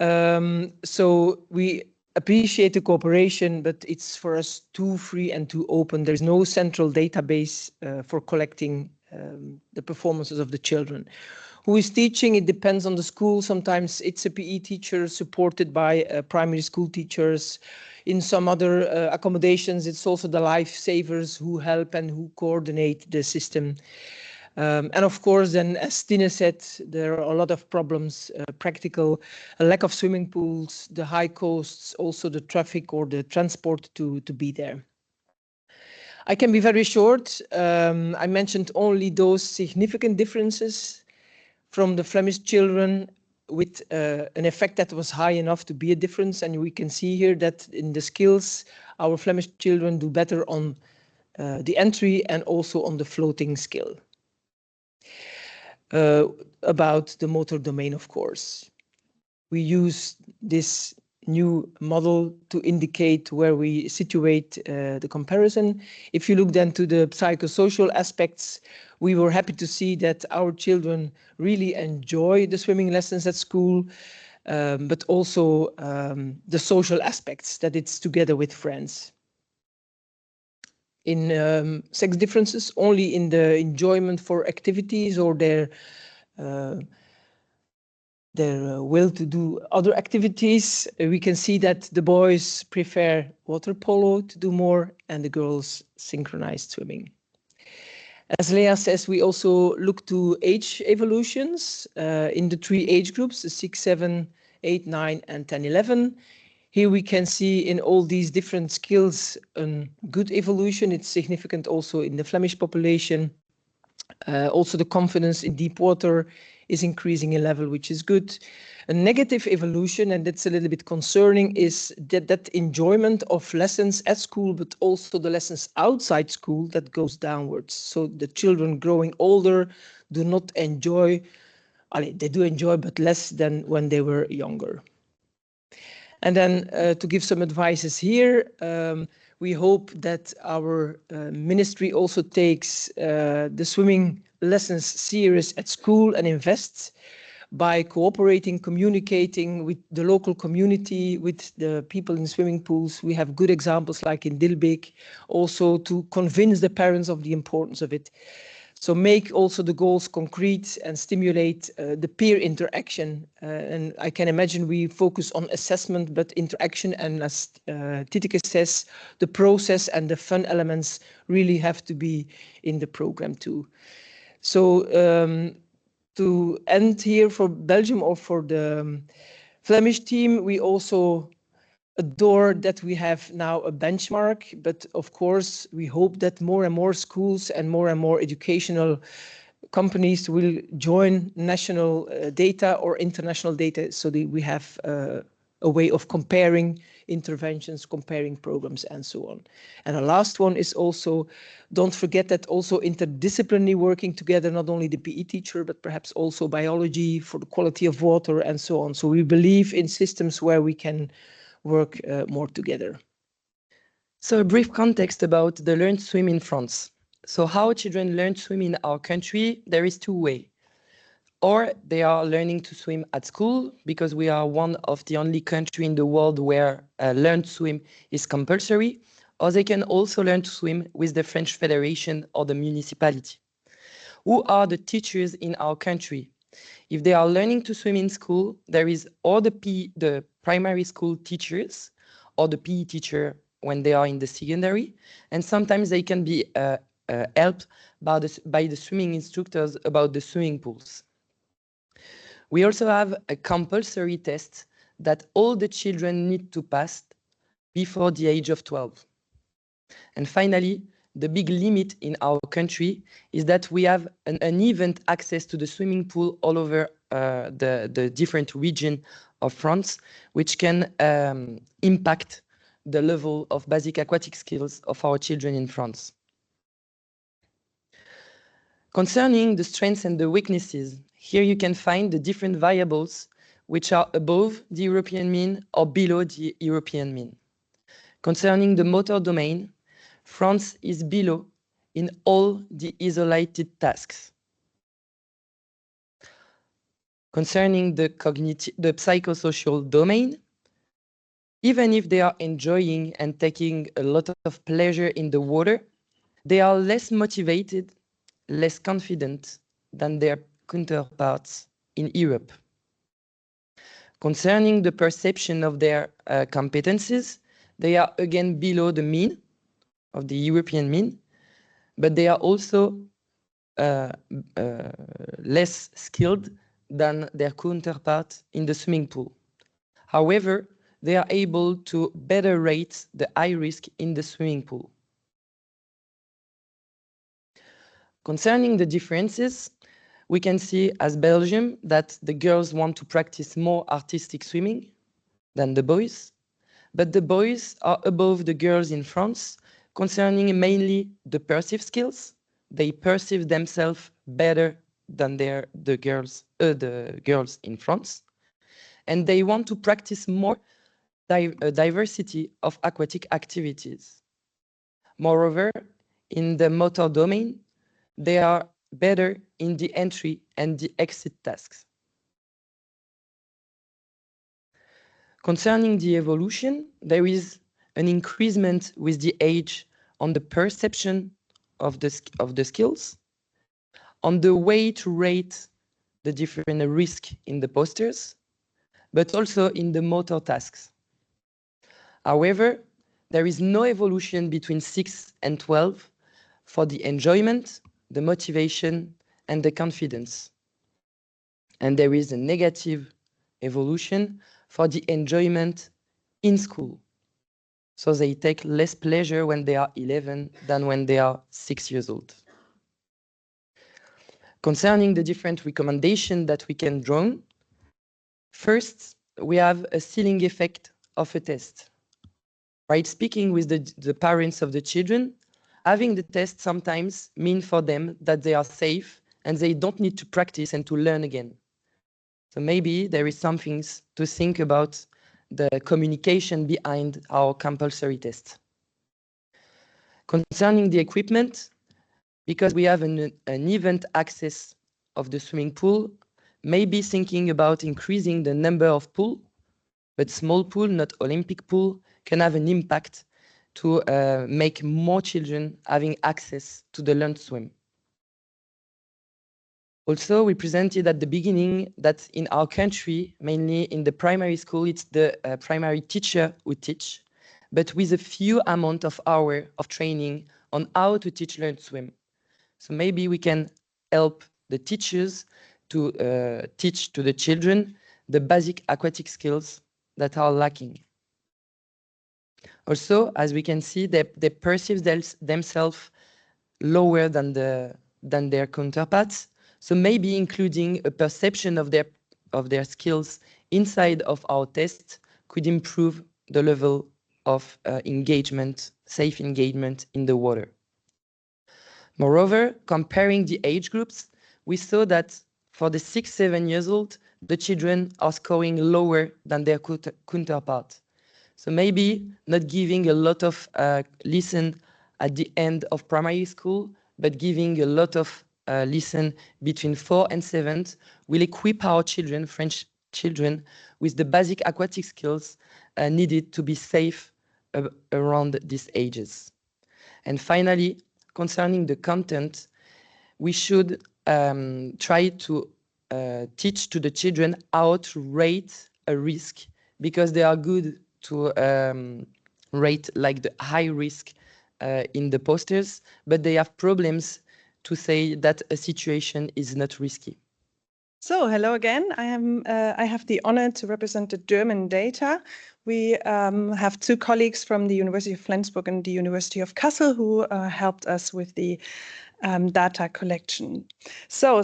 So we appreciate the cooperation, but it's for us too free and too open. There's no central database for collecting the performances of the children. Who is teaching? It depends on the school. Sometimes it's a PE teacher supported by primary school teachers. In some other accommodations, it's also the lifesavers who help and who coordinate the system. And of course, then, as Tine said, there are a lot of problems, practical, a lack of swimming pools, the high costs, also the traffic or the transport to be there. I can be very short. I mentioned only those significant differences. from the Flemish children with an effect that was high enough to be a difference. And we can see here that in the skills, our Flemish children do better on the entry and also on the floating skill. About the motor domain, of course. We use this new model to indicate where we situate the comparison. If you look then to the psychosocial aspects, we were happy to see that our children really enjoy the swimming lessons at school, but also the social aspects, that it's together with friends. In sex differences, only in the enjoyment for activities or their will to do other activities. We can see that the boys prefer water polo to do more and the girls synchronized swimming. As Leah says, we also look to age evolutions in the 3 age groups, the 6, 7, 8, 9, and 10, 11. Here we can see in all these different skills a good evolution. It's significant also in the Flemish population. Also the confidence in deep water is increasing in level, which is good. A negative evolution, and that's a little bit concerning, is that enjoyment of lessons at school, but also the lessons outside school, that goes downwards. So the children growing older do not enjoy, they do enjoy, but less than when they were younger. And then to give some advices here, we hope that our ministry also takes the swimming lessons serious at school and invests by cooperating, communicating with the local community, with the people in swimming pools. We have good examples like in Dilbeek, also to convince the parents of the importance of it. So make also the goals concrete and stimulate the peer interaction. And I can imagine we focus on assessment, but interaction, and as Titeke says, the process and the fun elements really have to be in the program too. So to end here for Belgium or for the Flemish team, we also adore that we have now a benchmark, but of course we hope that more and more schools and more educational companies will join national data or international data, so that we have a way of comparing interventions, comparing programs, and so on. And the last one is also, don't forget that also interdisciplinary working together, not only the PE teacher, but perhaps also biology for the quality of water and so on. So we believe in systems where we can work more together. So a brief context about the Learn to Swim in France. So how children learn to swim in our country, there is 2 ways. Or they are learning to swim at school, because we are one of the only country in the world where learn to swim is compulsory, or they can also learn to swim with the French Federation or the municipality. Who are the teachers in our country? If they are learning to swim in school, there is or the primary school teachers or the PE teacher when they are in the secondary, and sometimes they can be helped by the swimming instructors about the swimming pools. We also have a compulsory test that all the children need to pass before the age of 12. And finally, the big limit in our country is that we have an uneven access to the swimming pool all over the different regions of France, which can impact the level of basic aquatic skills of our children in France. Concerning the strengths and the weaknesses, here you can find the different variables which are above the European mean or below the European mean. Concerning the motor domain, France is below in all the isolated tasks. Concerning the psychosocial domain, even if they are enjoying and taking a lot of pleasure in the water, they are less motivated, less confident than their counterparts in Europe. Concerning the perception of their competencies, they are again below the mean of the European mean, but they are also less skilled than their counterparts in the swimming pool. However, they are able to better rate the high risk in the swimming pool. Concerning the differences, we can see as Belgium that the girls want to practice more artistic swimming than the boys, but the boys are above the girls in France concerning mainly the perceive skills. They perceive themselves better than the girls in France, and they want to practice more diversity of aquatic activities. Moreover, in the motor domain, they are better in the entry and the exit tasks. Concerning the evolution, there is an increasement with the age on the perception of the skills, on the way to rate the different risk in the posters, but also in the motor tasks. However, there is no evolution between 6 and 12 for the enjoyment, the motivation, and the confidence. And there is a negative evolution for the enjoyment in school. So they take less pleasure when they are 11 than when they are 6 years old. Concerning the different recommendations that we can draw, first, we have a ceiling effect of a test. Right, speaking with the parents of the children, having the test sometimes means for them that they are safe and they don't need to practice and to learn again. So maybe there is some things to think about the communication behind our compulsory test. Concerning the equipment, because we have an event access of the swimming pool, maybe thinking about increasing the number of pools, but small pool, not Olympic pool, can have an impact to make more children having access to the learned swim. Also, we presented at the beginning that in our country, mainly in the primary school, it's the primary teacher who teach, but with a few amount of hours of training on how to teach learned swim. So maybe we can help the teachers to teach to the children the basic aquatic skills that are lacking. Also, as we can see, they perceive themselves lower than their counterparts. So maybe including a perception of their skills inside of our test could improve the level of engagement, safe engagement in the water. Moreover, comparing the age groups, we saw that for the 6-7 years old, the children are scoring lower than their counterpart. So maybe not giving a lot of listen at the end of primary school, but giving a lot of listen between 4 and 7 will equip our children, French children, with the basic aquatic skills needed to be safe around these ages. And finally, concerning the content, we should try to teach to the children how to rate a risk, because they are good to rate like the high risk in the posters, but they have problems to say that a situation is not risky. So, hello again. I have the honor to represent the German data. We have two colleagues from the University of Flensburg and the University of Kassel who helped us with the data collection. So,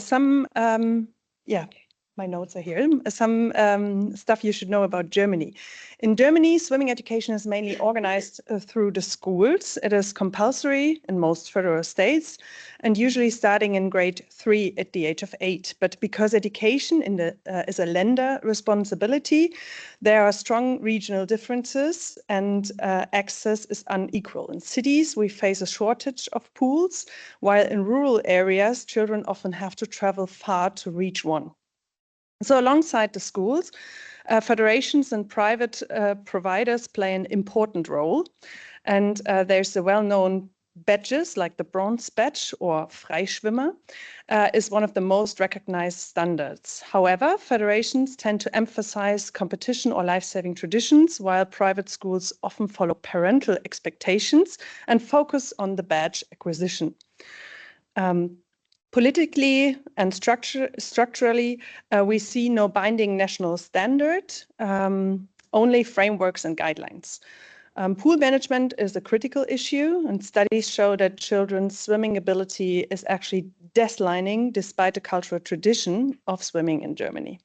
my notes are here. Some stuff you should know about Germany. In Germany, swimming education is mainly organized through the schools. It is compulsory in most federal states and usually starting in grade 3 at the age of 8. But because education is a Länder responsibility, there are strong regional differences and access is unequal. In cities, we face a shortage of pools, while in rural areas, children often have to travel far to reach one. So alongside the schools, federations and private providers play an important role. And there's the well-known badges like the bronze badge or Freischwimmer is one of the most recognized standards. However, federations tend to emphasize competition or life-saving traditions, while private schools often follow parental expectations and focus on the badge acquisition. Politically and structurally, we see no binding national standard, only frameworks and guidelines. Pool management is a critical issue, and studies show that children's swimming ability is actually declining despite the cultural tradition of swimming in Germany.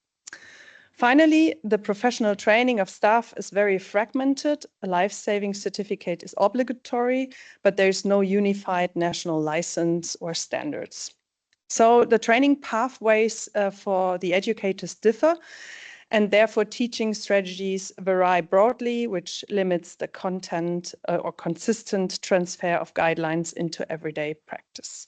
Finally, the professional training of staff is very fragmented. A life-saving certificate is obligatory, but there is no unified national license or standards. So the training pathways for the educators differ, and therefore teaching strategies vary broadly, which limits the content or consistent transfer of guidelines into everyday practice.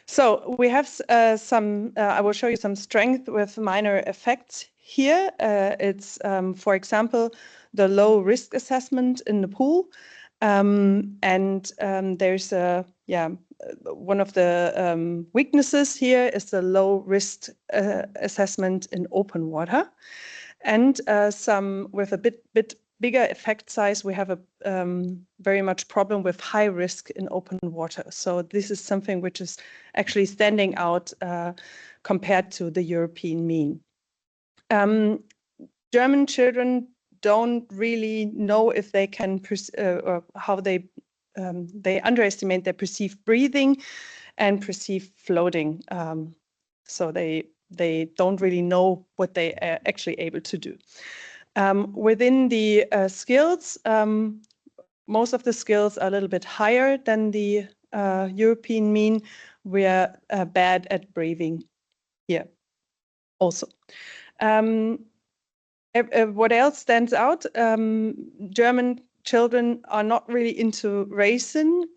So we have I will show you some strength with minor effects here. It's, for example, the low risk assessment in the pool. There's one of the weaknesses here is the low risk assessment in open water. And with a bit bigger effect size, we have a very much problem with high risk in open water. So this is something which is actually standing out compared to the European mean. German children don't really know if they can or how they underestimate their perceived breathing and perceived floating. So they don't really know what they are actually able to do. Within the skills, most of the skills are a little bit higher than the European mean. We are bad at breathing here also. What else stands out? German children are not really into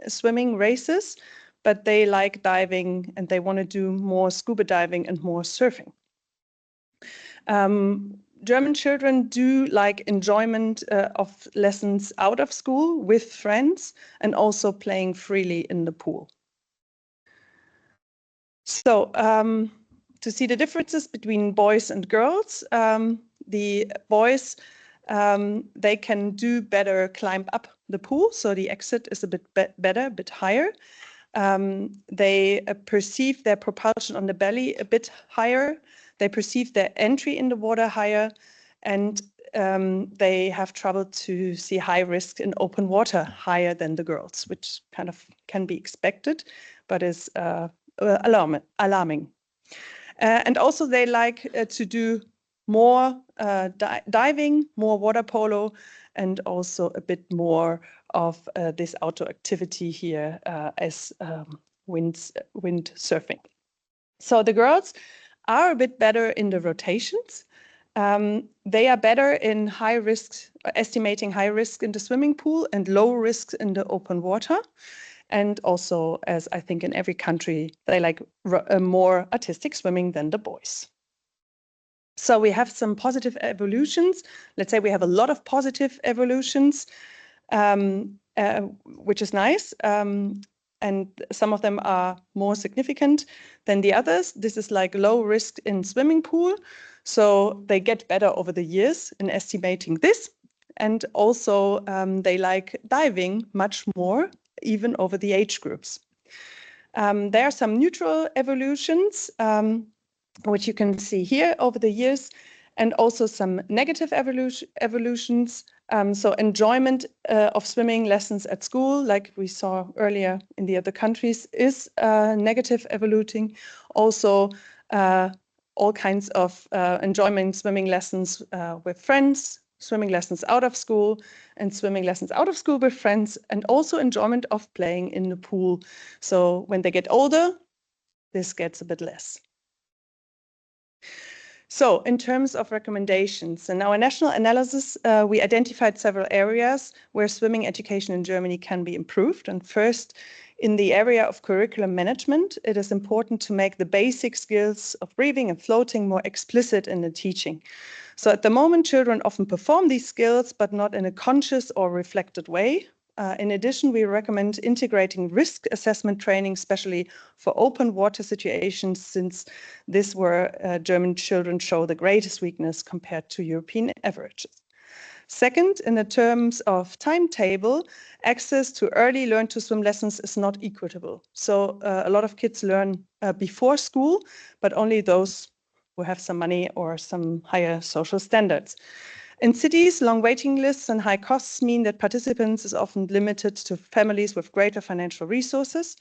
swimming races, but they like diving and they want to do more scuba diving and more surfing. German children do like enjoyment of lessons out of school with friends and also playing freely in the pool. So to see the differences between boys and girls, the boys, they can do better climb up the pool. So the exit is a bit better, a bit higher. They perceive their propulsion on the belly a bit higher. They perceive their entry in the water higher, and they have trouble to see high risk in open water higher than the girls, which kind of can be expected, but is alarming. And also they like to do more diving, more water polo, and also a bit more of this outdoor activity here as wind surfing. So the girls are a bit better in the rotations. They are better in high risk, estimating high risk in the swimming pool and low risk in the open water. And also, as I think in every country, they like more artistic swimming than the boys. So we have some positive evolutions. Let's say we have a lot of positive evolutions, which is nice. And some of them are more significant than the others. This is like low risk in swimming pool. So they get better over the years in estimating this. And also they like diving much more, even over the age groups. There are some neutral evolutions, which you can see here over the years, and also some negative evolutions. So enjoyment of swimming lessons at school, like we saw earlier in the other countries, is negative evoluting. Also, all kinds of enjoyment swimming lessons with friends, swimming lessons out of school, and swimming lessons out of school with friends, and also enjoyment of playing in the pool. So when they get older, this gets a bit less. So in terms of recommendations, in our national analysis, we identified several areas where swimming education in Germany can be improved. And first, in the area of curriculum management, it is important to make the basic skills of breathing and floating more explicit in the teaching. So at the moment, children often perform these skills, but not in a conscious or reflected way. In addition, we recommend integrating risk assessment training, especially for open water situations, since this is where German children show the greatest weakness compared to European averages. Second, in the terms of timetable, access to early learn to swim lessons is not equitable. So a lot of kids learn before school, but only those who have some money or some higher social standards. In cities, long waiting lists and high costs mean that participants is often limited to families with greater financial resources,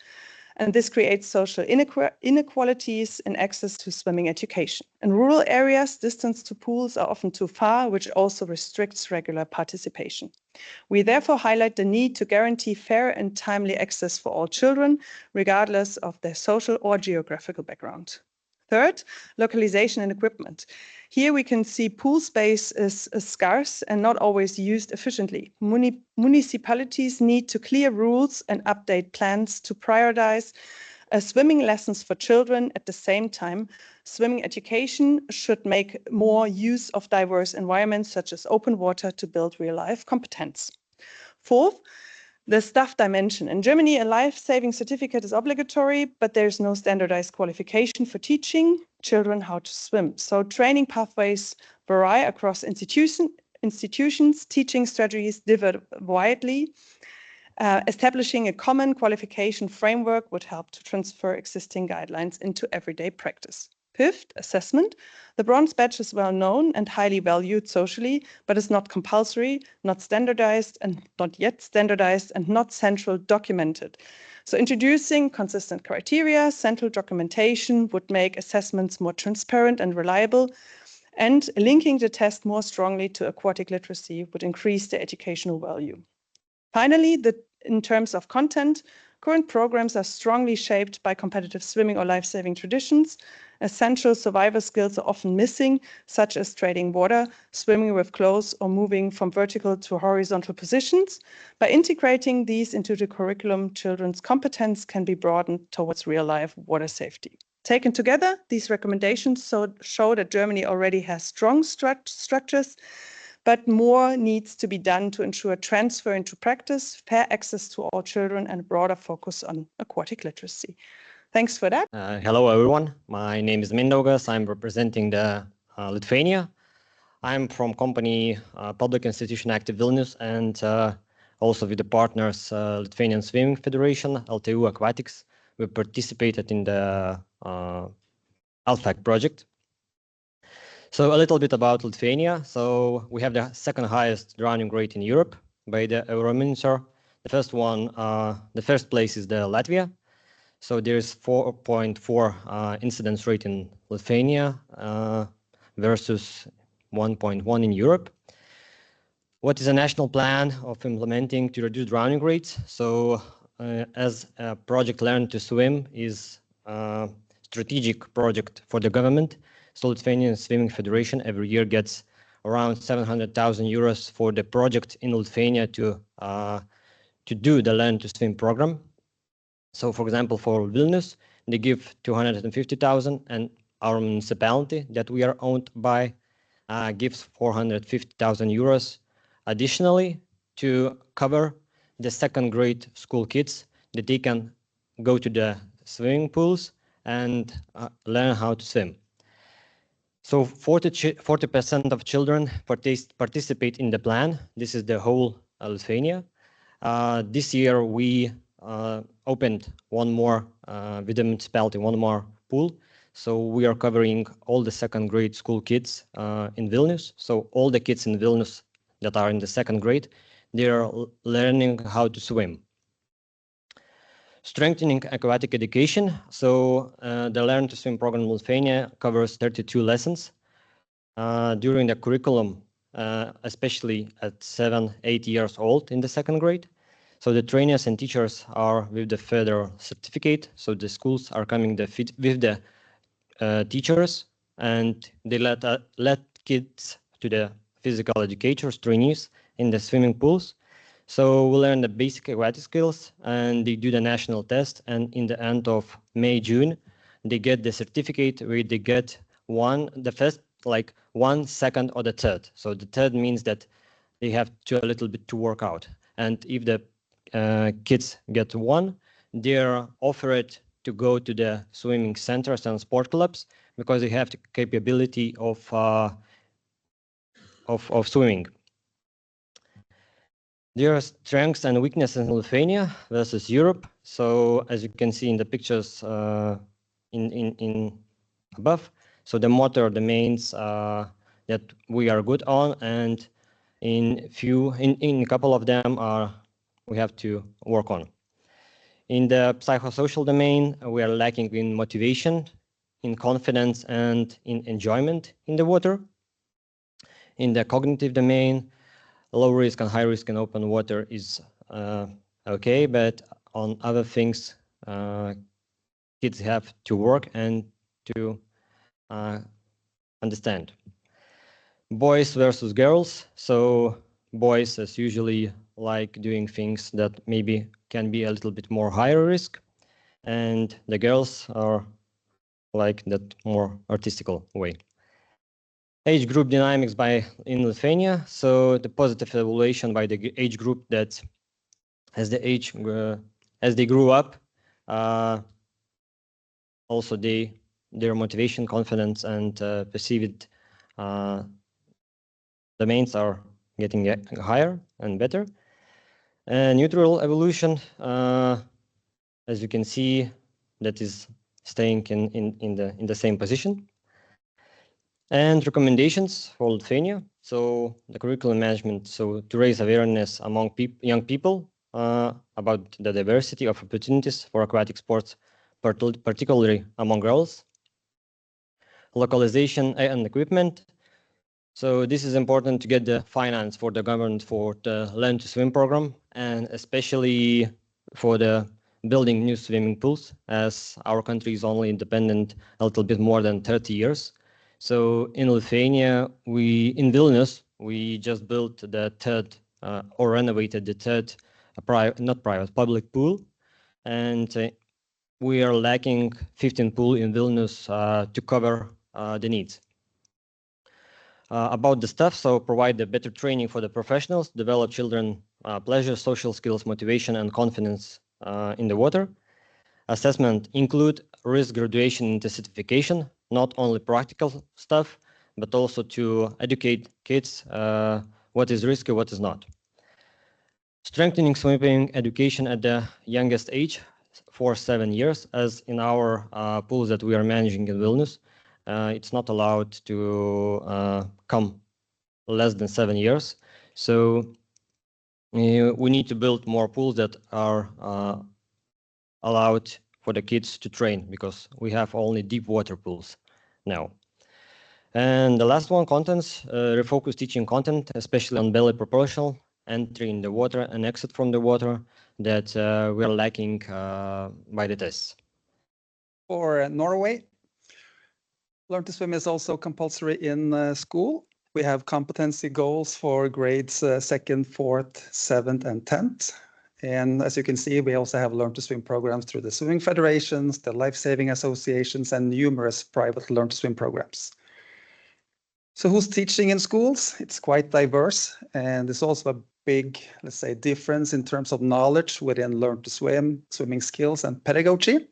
and this creates social inequalities in access to swimming education. In rural areas, distance to pools are often too far, which also restricts regular participation. We therefore highlight the need to guarantee fair and timely access for all children, regardless of their social or geographical background. Third, localization and equipment. Here we can see pool space is scarce and not always used efficiently. Municipalities need to clear rules and update plans to prioritize swimming lessons for children. At the same time, swimming education should make more use of diverse environments such as open water to build real-life competence. Fourth, the staff dimension. In Germany, a life-saving certificate is obligatory, but there's no standardized qualification for teaching children how to swim. So training pathways vary across institutions, teaching strategies differ widely. Establishing a common qualification framework would help to transfer existing guidelines into everyday practice. Fifth, assessment. The bronze badge is well known and highly valued socially, but is not compulsory, not standardized, and not yet standardized, and not central documented. So introducing consistent criteria, central documentation would make assessments more transparent and reliable, and linking the test more strongly to aquatic literacy would increase the educational value. Finally, in terms of content, current programs are strongly shaped by competitive swimming or life-saving traditions. Essential survival skills are often missing, such as trading water, swimming with clothes, or moving from vertical to horizontal positions. By integrating these into the curriculum, children's competence can be broadened towards real-life water safety. Taken together, these recommendations show that Germany already has strong structures, but more needs to be done to ensure transfer into practice, fair access to all children, and a broader focus on aquatic literacy. Thanks for that. Hello, everyone. My name is Mindaugas. I'm representing the Lithuania. I'm from company Public Institution Active Vilnius, and also with the partners Lithuanian Swimming Federation, LTU Aquatics. We participated in the ALFAC project. So a little bit about Lithuania. So we have the second highest drowning rate in Europe by the Euromonitor. The first place is the Latvia. So there's 4.4 incidence rate in Lithuania versus 1.1 in Europe. What is a national plan of implementing to reduce drowning rates? So as a project Learn to Swim is a strategic project for the government, so Lithuanian Swimming Federation every year gets around 700,000 euros for the project in Lithuania to do the Learn to Swim program. So, for example, for Vilnius, they give 250,000, and our municipality that we are owned by gives 450,000 euros additionally to cover the second grade school kids that they can go to the swimming pools and learn how to swim. So 40% of children participate in the plan. This is the whole Lithuania. This year we opened one more with the municipality, one more pool. So we are covering all the second grade school kids in Vilnius. So all the kids in Vilnius that are in the second grade, they are learning how to swim. Strengthening aquatic education. So the Learn to Swim program in Lithuania covers 32 lessons. During the curriculum, especially at 7-8 years old in the second grade. So the trainers and teachers are with the federal certificate. So the schools are coming with the teachers, and they let kids to the physical educators, trainees in the swimming pools. So we learn the basic aquatic skills, and they do the national test. And in the end of May, June, they get the certificate where they get the first, like 1, 2nd, or the 3rd. So the 3rd means that they have to a little bit to work out. And if the kids get 1, they're offered to go to the swimming centers and sport clubs because they have the capability of swimming. There are strengths and weaknesses in Lithuania versus Europe. So as you can see in the pictures in above, so the motor, the mains that we are good on, and in a couple of them we have to work on. In the psychosocial domain, we are lacking in motivation, in confidence, and in enjoyment in the water. In the cognitive domain, low risk and high risk in open water is okay, but on other things, kids have to work and to understand. Boys versus girls. So boys as usually like doing things that maybe can be a little bit more higher risk, and the girls are like that more artistical way. Age group dynamics in Lithuania. So the positive evaluation by the age group that as they grew up, also their motivation, confidence, and perceived domains are getting higher and better. And neutral evolution, as you can see, that is staying in the same position. And recommendations for Lithuania. So the curriculum management, so to raise awareness among young people about the diversity of opportunities for aquatic sports, particularly among girls. Localization and equipment. So this is important to get the finance for the government for the Learn to Swim program, and especially for the building new swimming pools, as our country is only independent a little bit more than 30 years. So in Lithuania, in Vilnius, we just built the third or renovated the third public pool, and we are lacking 15 pools in Vilnius to cover the needs. About the staff, so provide the better training for the professionals, develop children pleasure, social skills, motivation, and confidence in the water. Assessment include risk graduation into certification, not only practical stuff, but also to educate kids what is risky, what is not. Strengthening swimming education at the youngest age, 4-7 years, as in our pools that we are managing in Vilnius. It's not allowed to come less than 7 years. So we need to build more pools that are allowed for the kids to train, because we have only deep water pools now. And the last one, contents, refocus teaching content, especially on belly proportional, entry in the water and exit from the water, that we are lacking by the tests. For Norway, Learn to Swim is also compulsory in school. We have competency goals for grades 2nd, 4th, 7th, and 10th. And as you can see, we also have Learn to Swim programs through the swimming federations, the life-saving associations, and numerous private Learn to Swim programs. So who's teaching in schools? It's quite diverse, and there's also a big, let's say, difference in terms of knowledge within Learn to Swim, swimming skills, and pedagogy.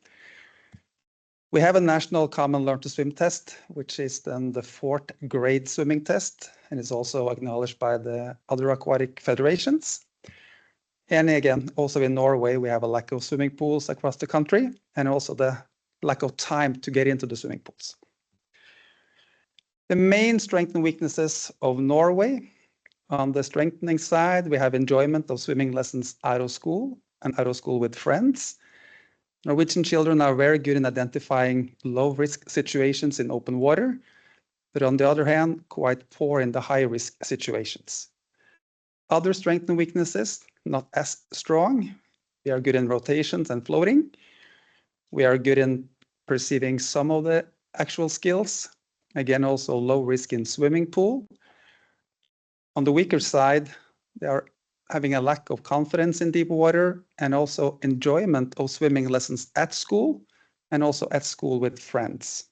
We have a national common Learn to Swim test, which is then the 4th grade swimming test, and is also acknowledged by the other aquatic federations. And again, also in Norway, we have a lack of swimming pools across the country, and also the lack of time to get into the swimming pools. The main strengths and weaknesses of Norway. On the strengthening side, we have enjoyment of swimming lessons out of school and out of school with friends. Norwegian children are very good in identifying low-risk situations in open water, but on the other hand, quite poor in the high-risk situations. Other strengths and weaknesses, not as strong. We are good in rotations and floating. We are good in perceiving some of the actual skills. Again, also low risk in swimming pool. On the weaker side, they are having a lack of confidence in deep water, and also enjoyment of swimming lessons at school, and also at school with friends.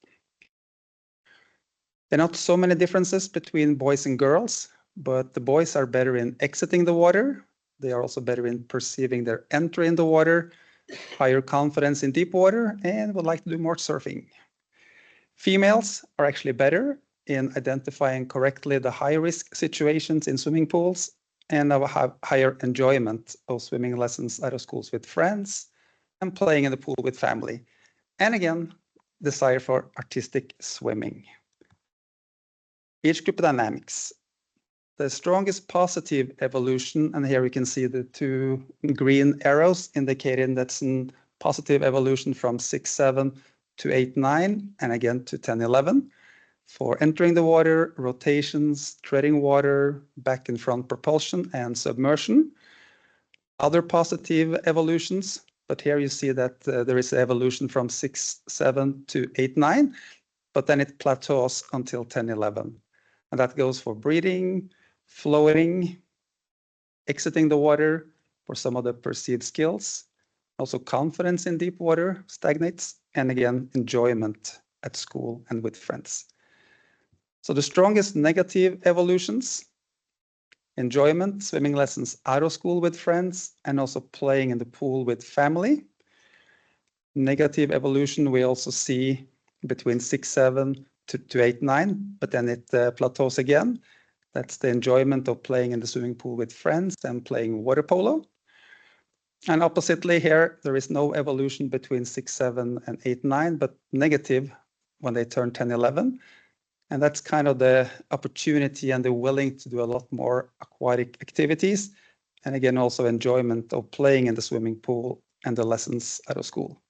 There are not so many differences between boys and girls, but the boys are better in exiting the water. They are also better in perceiving their entry in the water, higher confidence in deep water, and would like to do more surfing. Females are actually better in identifying correctly the high-risk situations in swimming pools, and have higher enjoyment of swimming lessons out of schools with friends and playing in the pool with family. And again, desire for artistic swimming. Age group dynamics. The strongest positive evolution, and here we can see the two green arrows indicating that's a positive evolution from 6-7 to 8-9, and again to 10-11. For entering the water, rotations, treading water, back and front propulsion, and submersion. Other positive evolutions, but here you see that there is an evolution from 6-7 to 8-9, but then it plateaus until 10-11. And that goes for breathing, floating, exiting the water, for some of the perceived skills. Also confidence in deep water stagnates, and again, enjoyment at school and with friends. So the strongest negative evolutions, enjoyment, swimming lessons out of school with friends, and also playing in the pool with family. Negative evolution we also see between 6-7 to 8-9, but then it plateaus again. That's the enjoyment of playing in the swimming pool with friends and playing water polo. And oppositely here, there is no evolution between 6-7 and 8-9, but negative when they turn 10-11. And that's kind of the opportunity and the willing to do a lot more aquatic activities. And again, also enjoyment of playing in the swimming pool and the lessons out of school.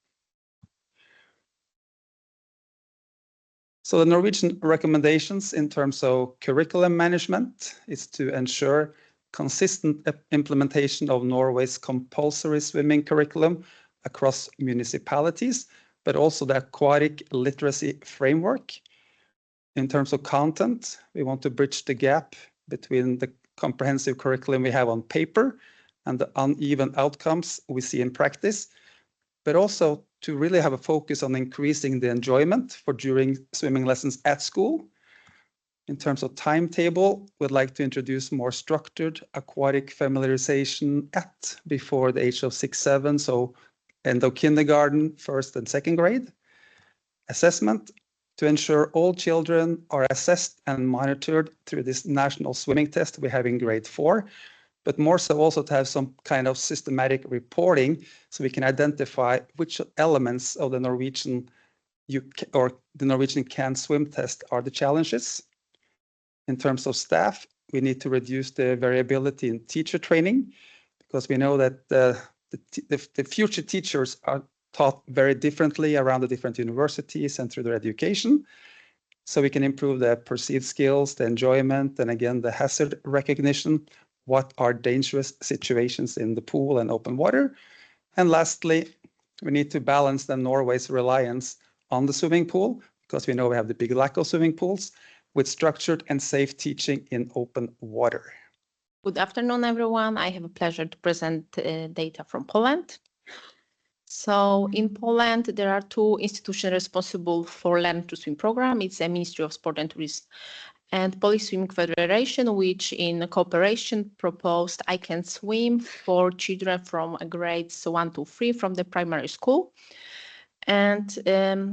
So the Norwegian recommendations in terms of curriculum management is to ensure consistent implementation of Norway's compulsory swimming curriculum across municipalities, but also the aquatic literacy framework. In terms of content, we want to bridge the gap between the comprehensive curriculum we have on paper and the uneven outcomes we see in practice, but also to really have a focus on increasing the enjoyment for during swimming lessons at school. In terms of timetable, we'd like to introduce more structured aquatic familiarization before the age of 6-7, so end of kindergarten, first and second grade. Assessment, to ensure all children are assessed and monitored through this national swimming test we have in grade 4, but more so also to have some kind of systematic reporting so we can identify which elements of the Norwegian Can Swim test are the challenges. In terms of staff, we need to reduce the variability in teacher training because we know that the future teachers are taught very differently around the different universities and through their education. So we can improve the perceived skills, the enjoyment, and again, the hazard recognition. What are dangerous situations in the pool and open water? And lastly, we need to balance the Norway's reliance on the swimming pool because we know we have the big lack of swimming pools with structured and safe teaching in open water. Good afternoon, everyone. I have a pleasure to present data from Poland. So in Poland, there are two institutions responsible for Learn to Swim program. It's the Ministry of Sport and Tourism and Polish Swimming Federation, which in cooperation proposed I Can Swim for children from grades 1 to 3 from the primary school. And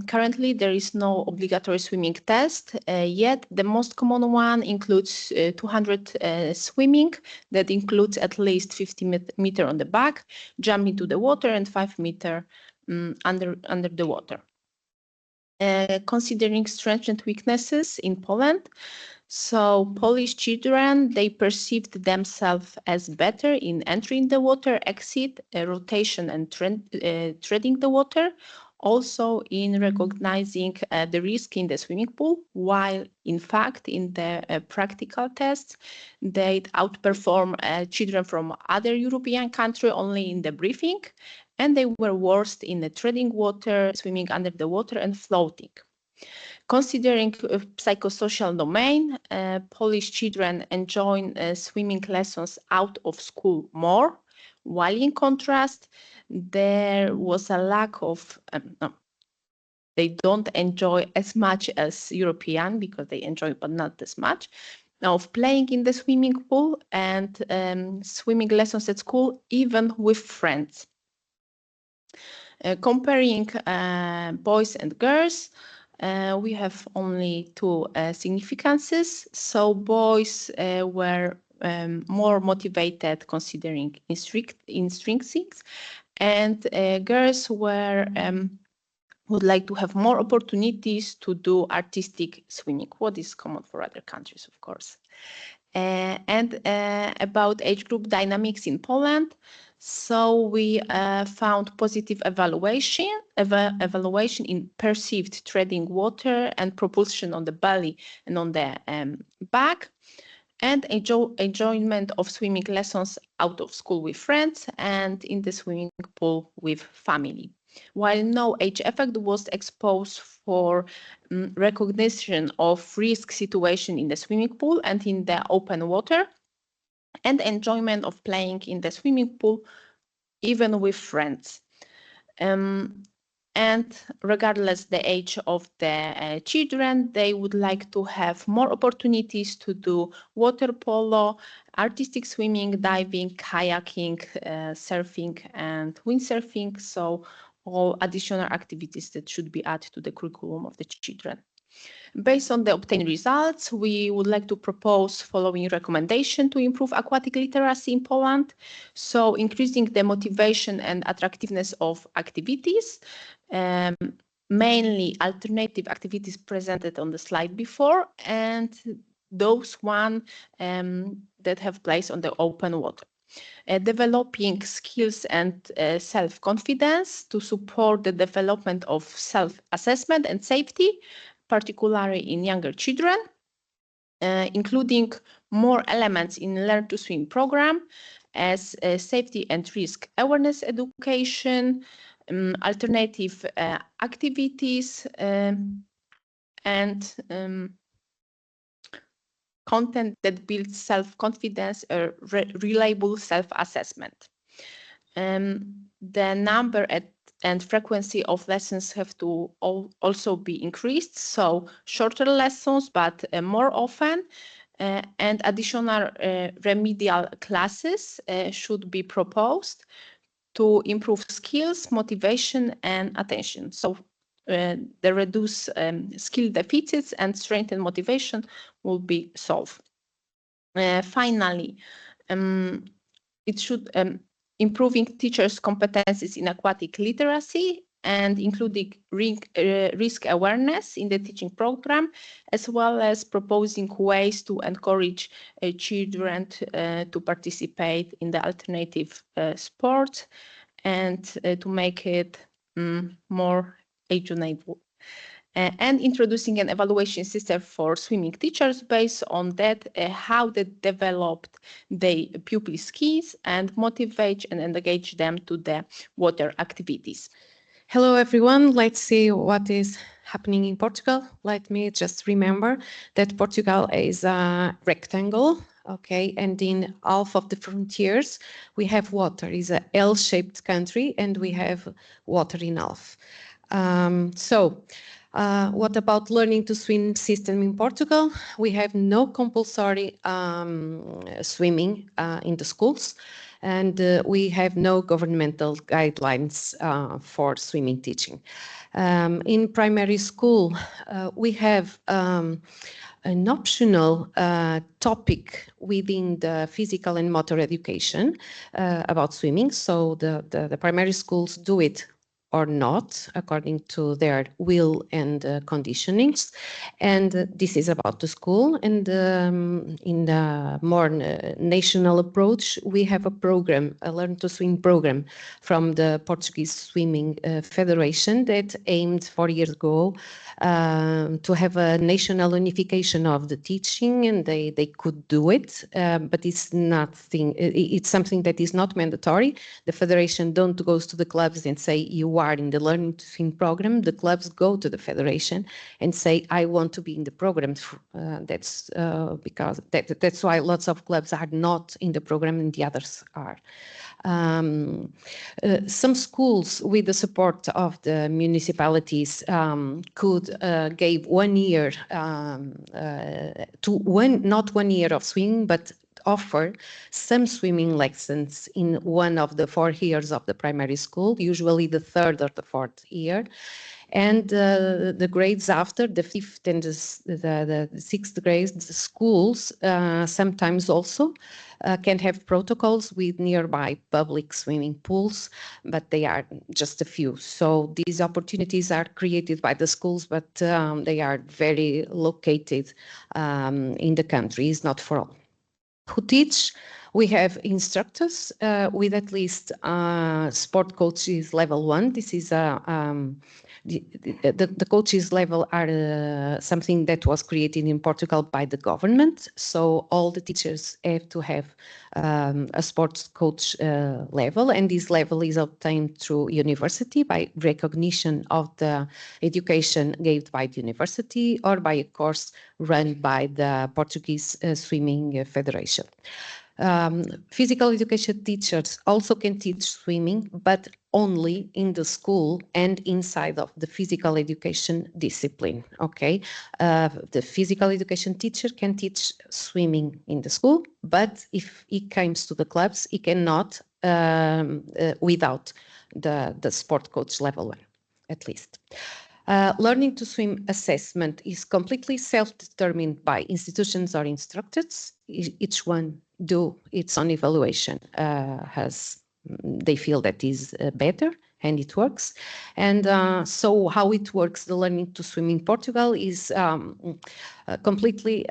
currently there is no obligatory swimming test, yet the most common one includes 200 swimming that includes at least 50 meter on the back, jump into the water, and 5 meter under the water. Considering strengths and weaknesses in Poland, so Polish children, they perceived themselves as better in entering the water, exit, rotation, and treading the water. Also in recognizing the risk in the swimming pool, while in fact in the practical tests, they outperform children from other European countries only in the breathing, and they were worst in the treading water, swimming under the water, and floating. Considering psychosocial domain, Polish children enjoy swimming lessons out of school more, while in contrast, there was a lack of, they don't enjoy as much as European, because they enjoy, but not as much, of playing in the swimming pool and swimming lessons at school, even with friends. Comparing boys and girls, we have only two significances. So boys were more motivated considering intrinsics, and girls were would like to have more opportunities to do artistic swimming, what is common for other countries, of course. And about age group dynamics in Poland. So we found positive evaluation in perceived treading water and propulsion on the belly and on the back, and enjoyment of swimming lessons out of school with friends and in the swimming pool with family. While no age effect was exposed for recognition of risk situation in the swimming pool and in the open water, and enjoyment of playing in the swimming pool even with friends. And regardless the age of the children, they would like to have more opportunities to do water polo, artistic swimming, diving, kayaking, surfing, and windsurfing. So all additional activities that should be added to the curriculum of the children. Based on the obtained results, we would like to propose following recommendation to improve aquatic literacy in Poland. So increasing the motivation and attractiveness of activities, mainly alternative activities presented on the slide before, and those one that have place on the open water. Developing skills and self-confidence to support the development of self-assessment and safety, particularly in younger children, including more elements in Learn to Swim program as safety and risk awareness education, alternative activities, and content that builds self-confidence or reliable self-assessment. The number and frequency of lessons have to also be increased, so shorter lessons but more often, and additional remedial classes should be proposed to improve skills, motivation, and attention. So the reduce skill deficits and strengthen motivation will be solved. Finally, it should improving teachers' competencies in aquatic literacy and including risk awareness in the teaching program, as well as proposing ways to encourage children to participate in the alternative sports and to make it more age-enabled. And introducing an evaluation system for swimming teachers based on that, how they developed their pupil skills and motivate and engage them to the water activities. Hello, everyone. Let's see what is happening in Portugal. Let me just remember that Portugal is a rectangle, okay, and in half of the frontiers, we have water. It's a L-shaped country, and we have water in half. What about learning to swim system in Portugal? We have no compulsory swimming in the schools, and we have no governmental guidelines for swimming teaching. In primary school, we have an optional topic within the physical and motor education about swimming. So the primary schools do it or not, according to their will and conditionings. And this is about the school. And in the more national approach, we have a program, a Learn to Swim program from the Portuguese Swimming Federation that aimed 4 years ago to have a national unification of the teaching, and they could do it, but it's something that is not mandatory. The federation don't go to the clubs and say you are in the Learning to Swim program. The clubs go to the federation and say I want to be in the program. That's because that's why lots of clubs are not in the program and the others are. Some schools, with the support of the municipalities, could give 1 year not 1 year of swimming, but offer some swimming lessons in one of the 4 years of the primary school, usually the 3rd or the 4th year. And the grades after, the 5th and the 6th grades, the schools sometimes also can have protocols with nearby public swimming pools, but they are just a few. So these opportunities are created by the schools, but they are very located in the country. It's not for all. Who teach? We have instructors with at least sport coaches level 1. This is the coaches level are something that was created in Portugal by the government. So all the teachers have to have a sports coach level, and this level is obtained through university by recognition of the education given by the university or by a course run by the Portuguese Swimming Federation. Physical education teachers also can teach swimming, but only in the school and inside of the physical education discipline. Okay, the physical education teacher can teach swimming in the school, but if he comes to the clubs, he cannot without the sport coach level 1, at least. Learning to swim assessment is completely self-determined by institutions or instructors. Each one do its own evaluation as they feel that is better and it works. And so how it works, the learning to swim in Portugal is completely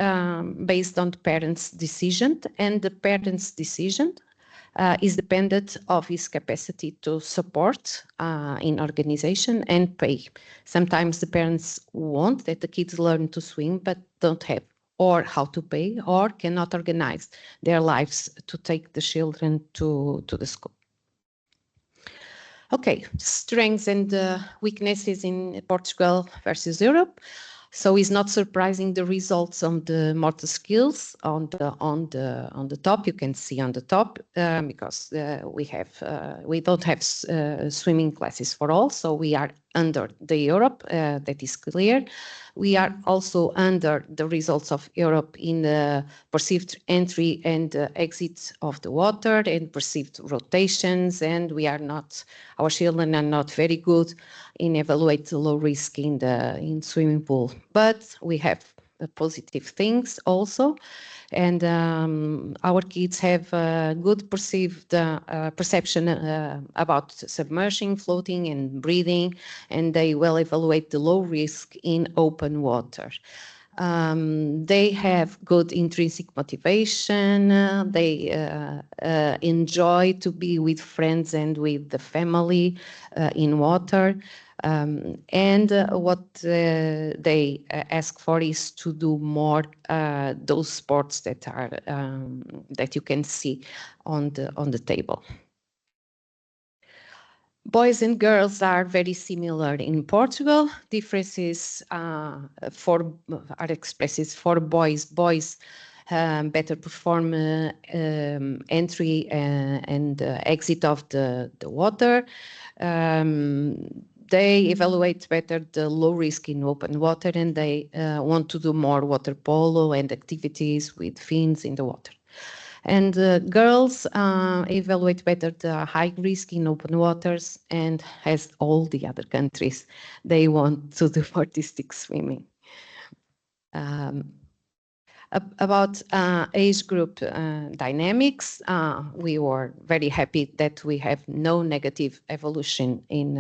based on the parents' decision, and the parents' decision is dependent of his capacity to support in organization and pay. Sometimes the parents want that the kids learn to swim, but don't have or how to pay or cannot organize their lives to take the children to the school. Okay, strengths and weaknesses in Portugal versus Europe. So it's not surprising the results on the motor skills on the top. You can see on the top because we don't have swimming classes for all, so we are under the Europe. That is clear. We are also under the results of Europe in the perceived entry and exit of the water and perceived rotations, and our children are not very good in evaluate the low risk in swimming pool. But we have positive things also, and our kids have good perceived perception about submerging, floating and breathing, and they will evaluate the low risk in open water. They have good intrinsic motivation. They enjoy to be with friends and with the family in water. And what they ask for is to do more those sports that are that you can see on the table. Boys and girls are very similar in Portugal. Differences are expressed for boys. Boys better perform entry and exit of the water. They evaluate better the low risk in open water, and they want to do more water polo and activities with fins in the water. And girls evaluate better the high risk in open waters, and as all the other countries, they want to do artistic swimming. About age group dynamics, we were very happy that we have no negative evolution in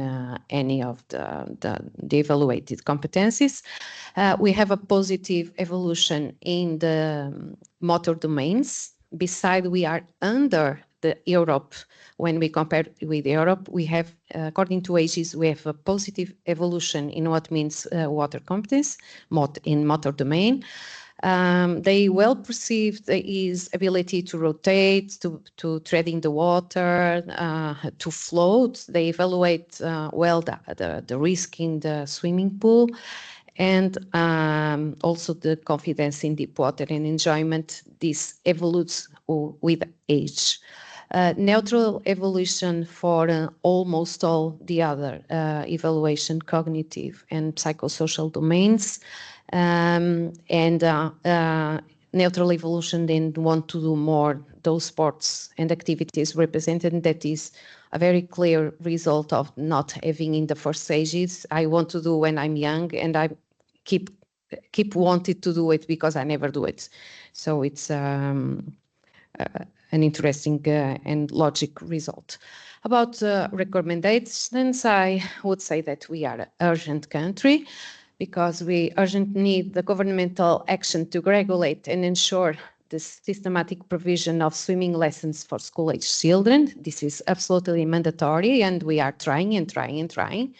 any of the evaluated competencies. We have a positive evolution in the motor domains. Besides, we are under the Europe. When we compare with Europe, we have, according to ages, we have a positive evolution in what means water competence in motor domain. They well perceive his ability to rotate, to tread in the water, to float. They evaluate well the risk in the swimming pool, and also the confidence in deep water and enjoyment. This evolves with age. Neutral evolution for almost all the other evaluation, cognitive and psychosocial domains. And neutral evolution and want to do more those sports and activities represented. That is a very clear result of not having in the first stages. I want to do when I'm young, and I keep wanting to do it because I never do it. So it's an interesting and logic result. About recommendations, I would say that we are an urgent country because we urgently need the governmental action to regulate and ensure the systematic provision of swimming lessons for school-age children. This is absolutely mandatory, and we are trying and trying and trying.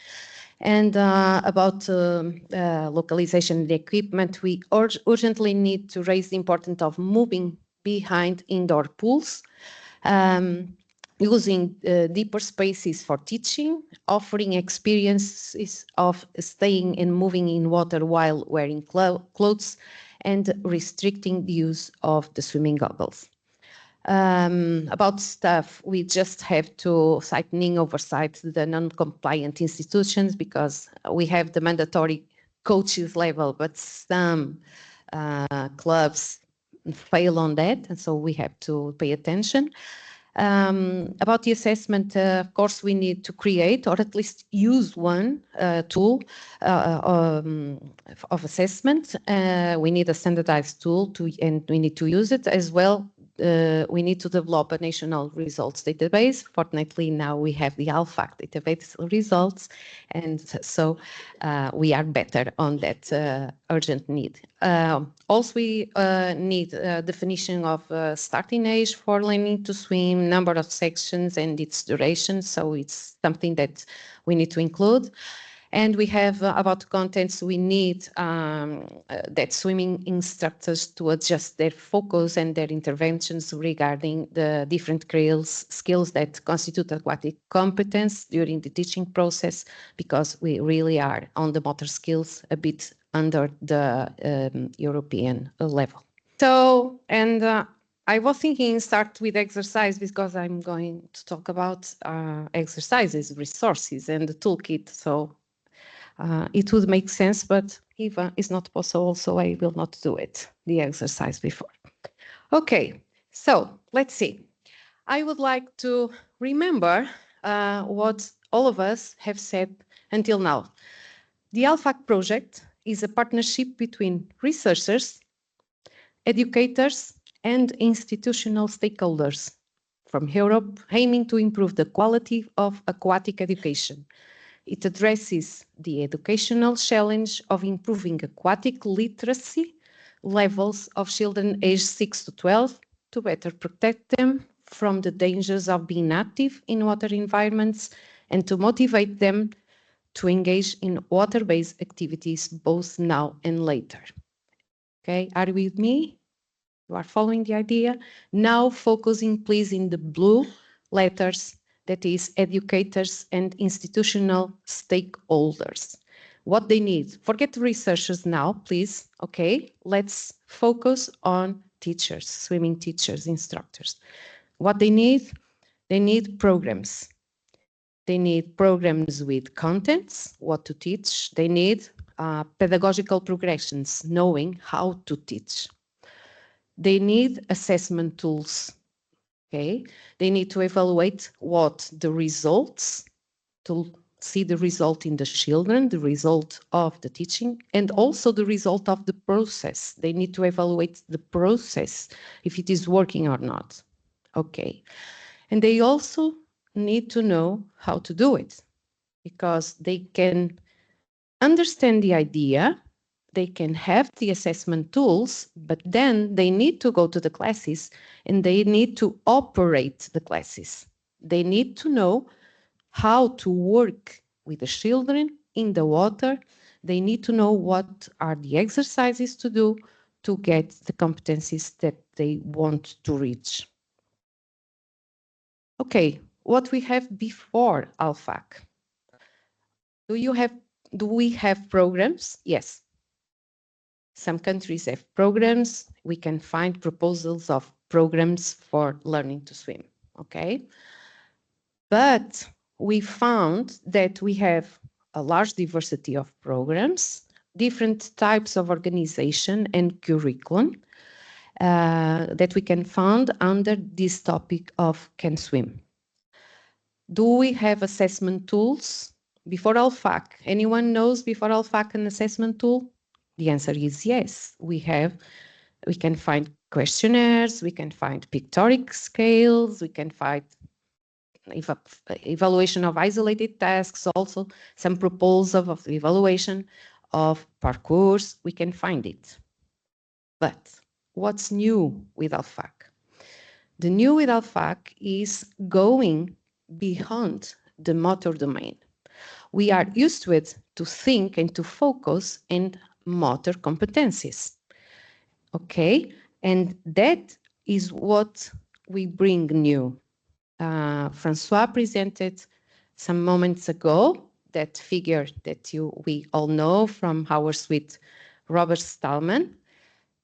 And about localization and equipment, we urgently need to raise the importance of moving behind indoor pools, using deeper spaces for teaching, offering experiences of staying and moving in water while wearing clothes, and restricting the use of the swimming goggles. About staff, we just have to oversight the non-compliant institutions because we have the mandatory coaches level, but some clubs fail on that, and so we have to pay attention. About the assessment, of course, we need to create or at least use one tool of assessment. We need a standardized tool and we need to use it as well. We need to develop a national results database. Fortunately, now we have the ALFAC database results, and so we are better on that urgent need. Also, we need a definition of starting age for learning to swim, number of sections, and its duration. So it's something that we need to include. And we have about contents, we need that swimming instructors to adjust their focus and their interventions regarding the different skills that constitute aquatic competence during the teaching process, because we really are on the motor skills a bit under the European level. So, and I was thinking start with exercise because I'm going to talk about exercises, resources, and the toolkit. So it would make sense, but if it's not possible, so I will not do it, the exercise before. Okay, so let's see. I would like to remember what all of us have said until now. The ALFAC project is a partnership between researchers, educators, and institutional stakeholders from Europe, aiming to improve the quality of aquatic education. It addresses the educational challenge of improving aquatic literacy levels of children aged 6 to 12 to better protect them from the dangers of being active in water environments and to motivate them to engage in water-based activities both now and later. Okay, are you with me? You are following the idea? Now focusing please in the blue letters, that is educators and institutional stakeholders. What they need, forget the researchers now, please, okay? Let's focus on teachers, swimming teachers, instructors. What they need programs. They need programs with contents, what to teach. They need pedagogical progressions, knowing how to teach. They need assessment tools. Okay, they need to evaluate what the results, to see the result in the children, the result of the teaching, and also the result of the process. They need to evaluate the process, if it is working or not. Okay, and they also need to know how to do it, because they can understand the idea, they can have the assessment tools, but then they need to go to the classes and they need to operate the classes. They need to know how to work with the children in the water. They need to know what are the exercises to do to get the competencies that they want to reach. Okay, what we have before ALFAC. Do we have programs? Yes. Some countries have programs. We can find proposals of programs for learning to swim, okay? But we found that we have a large diversity of programs, different types of organization and curriculum, that we can find under this topic of can swim. Do we have assessment tools? Before ALFAC, anyone knows before ALFAC an assessment tool? The answer is yes. We can find questionnaires, we can find pictorial scales, we can find evaluation of isolated tasks, also some proposal of evaluation of parcours, we can find it. But what's new with ALFAC? The new with ALFAC is going beyond the motor domain. We are used to it to think and to focus in motor competencies. Okay, and that is what we bring new. Francois presented some moments ago that figure that we all know from our suite, Robert Stallman,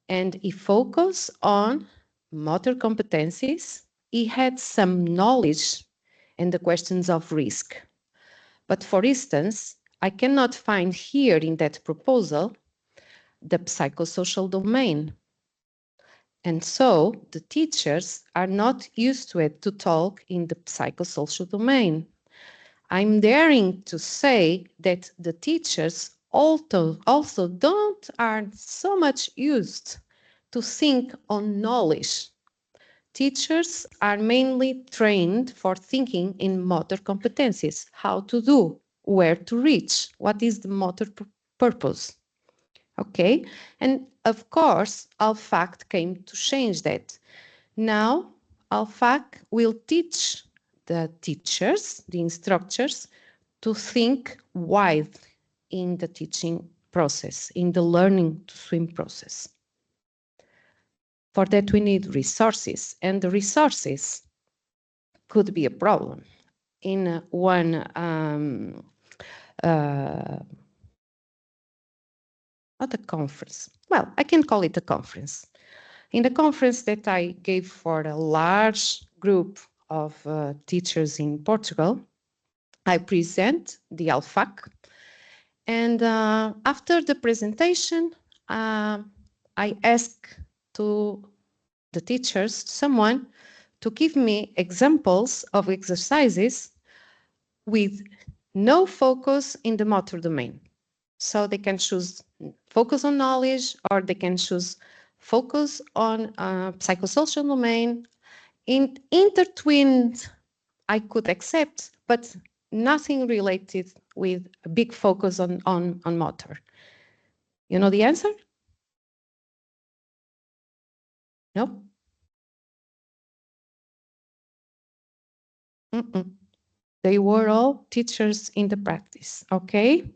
and he focused on motor competencies. He had some knowledge in the questions of risk. But for instance, I cannot find here in that proposal the psychosocial domain. And so the teachers are not used to it to talk in the psychosocial domain. I'm daring to say that the teachers also aren't so much used to think on knowledge. Teachers are mainly trained for thinking in motor competencies, how to do, where to reach, what is the motor purpose. Okay, and of course, ALFAC came to change that. Now, ALFAC will teach the teachers, the instructors, to think wide in the teaching process, in the learning to swim process. For that, we need resources, and the resources could be a problem. In one not a conference. Well, I can call it a conference. In the conference that I gave for a large group of teachers in Portugal, I present the ALFAC. And after the presentation, I ask to the teachers, someone, to give me examples of exercises with no focus in the motor domain. So they can choose focus on knowledge, or they can choose focus on psychosocial domain. Intertwined, I could accept, but nothing related with a big focus on motor. You know the answer? No? They were all teachers in the practice, okay?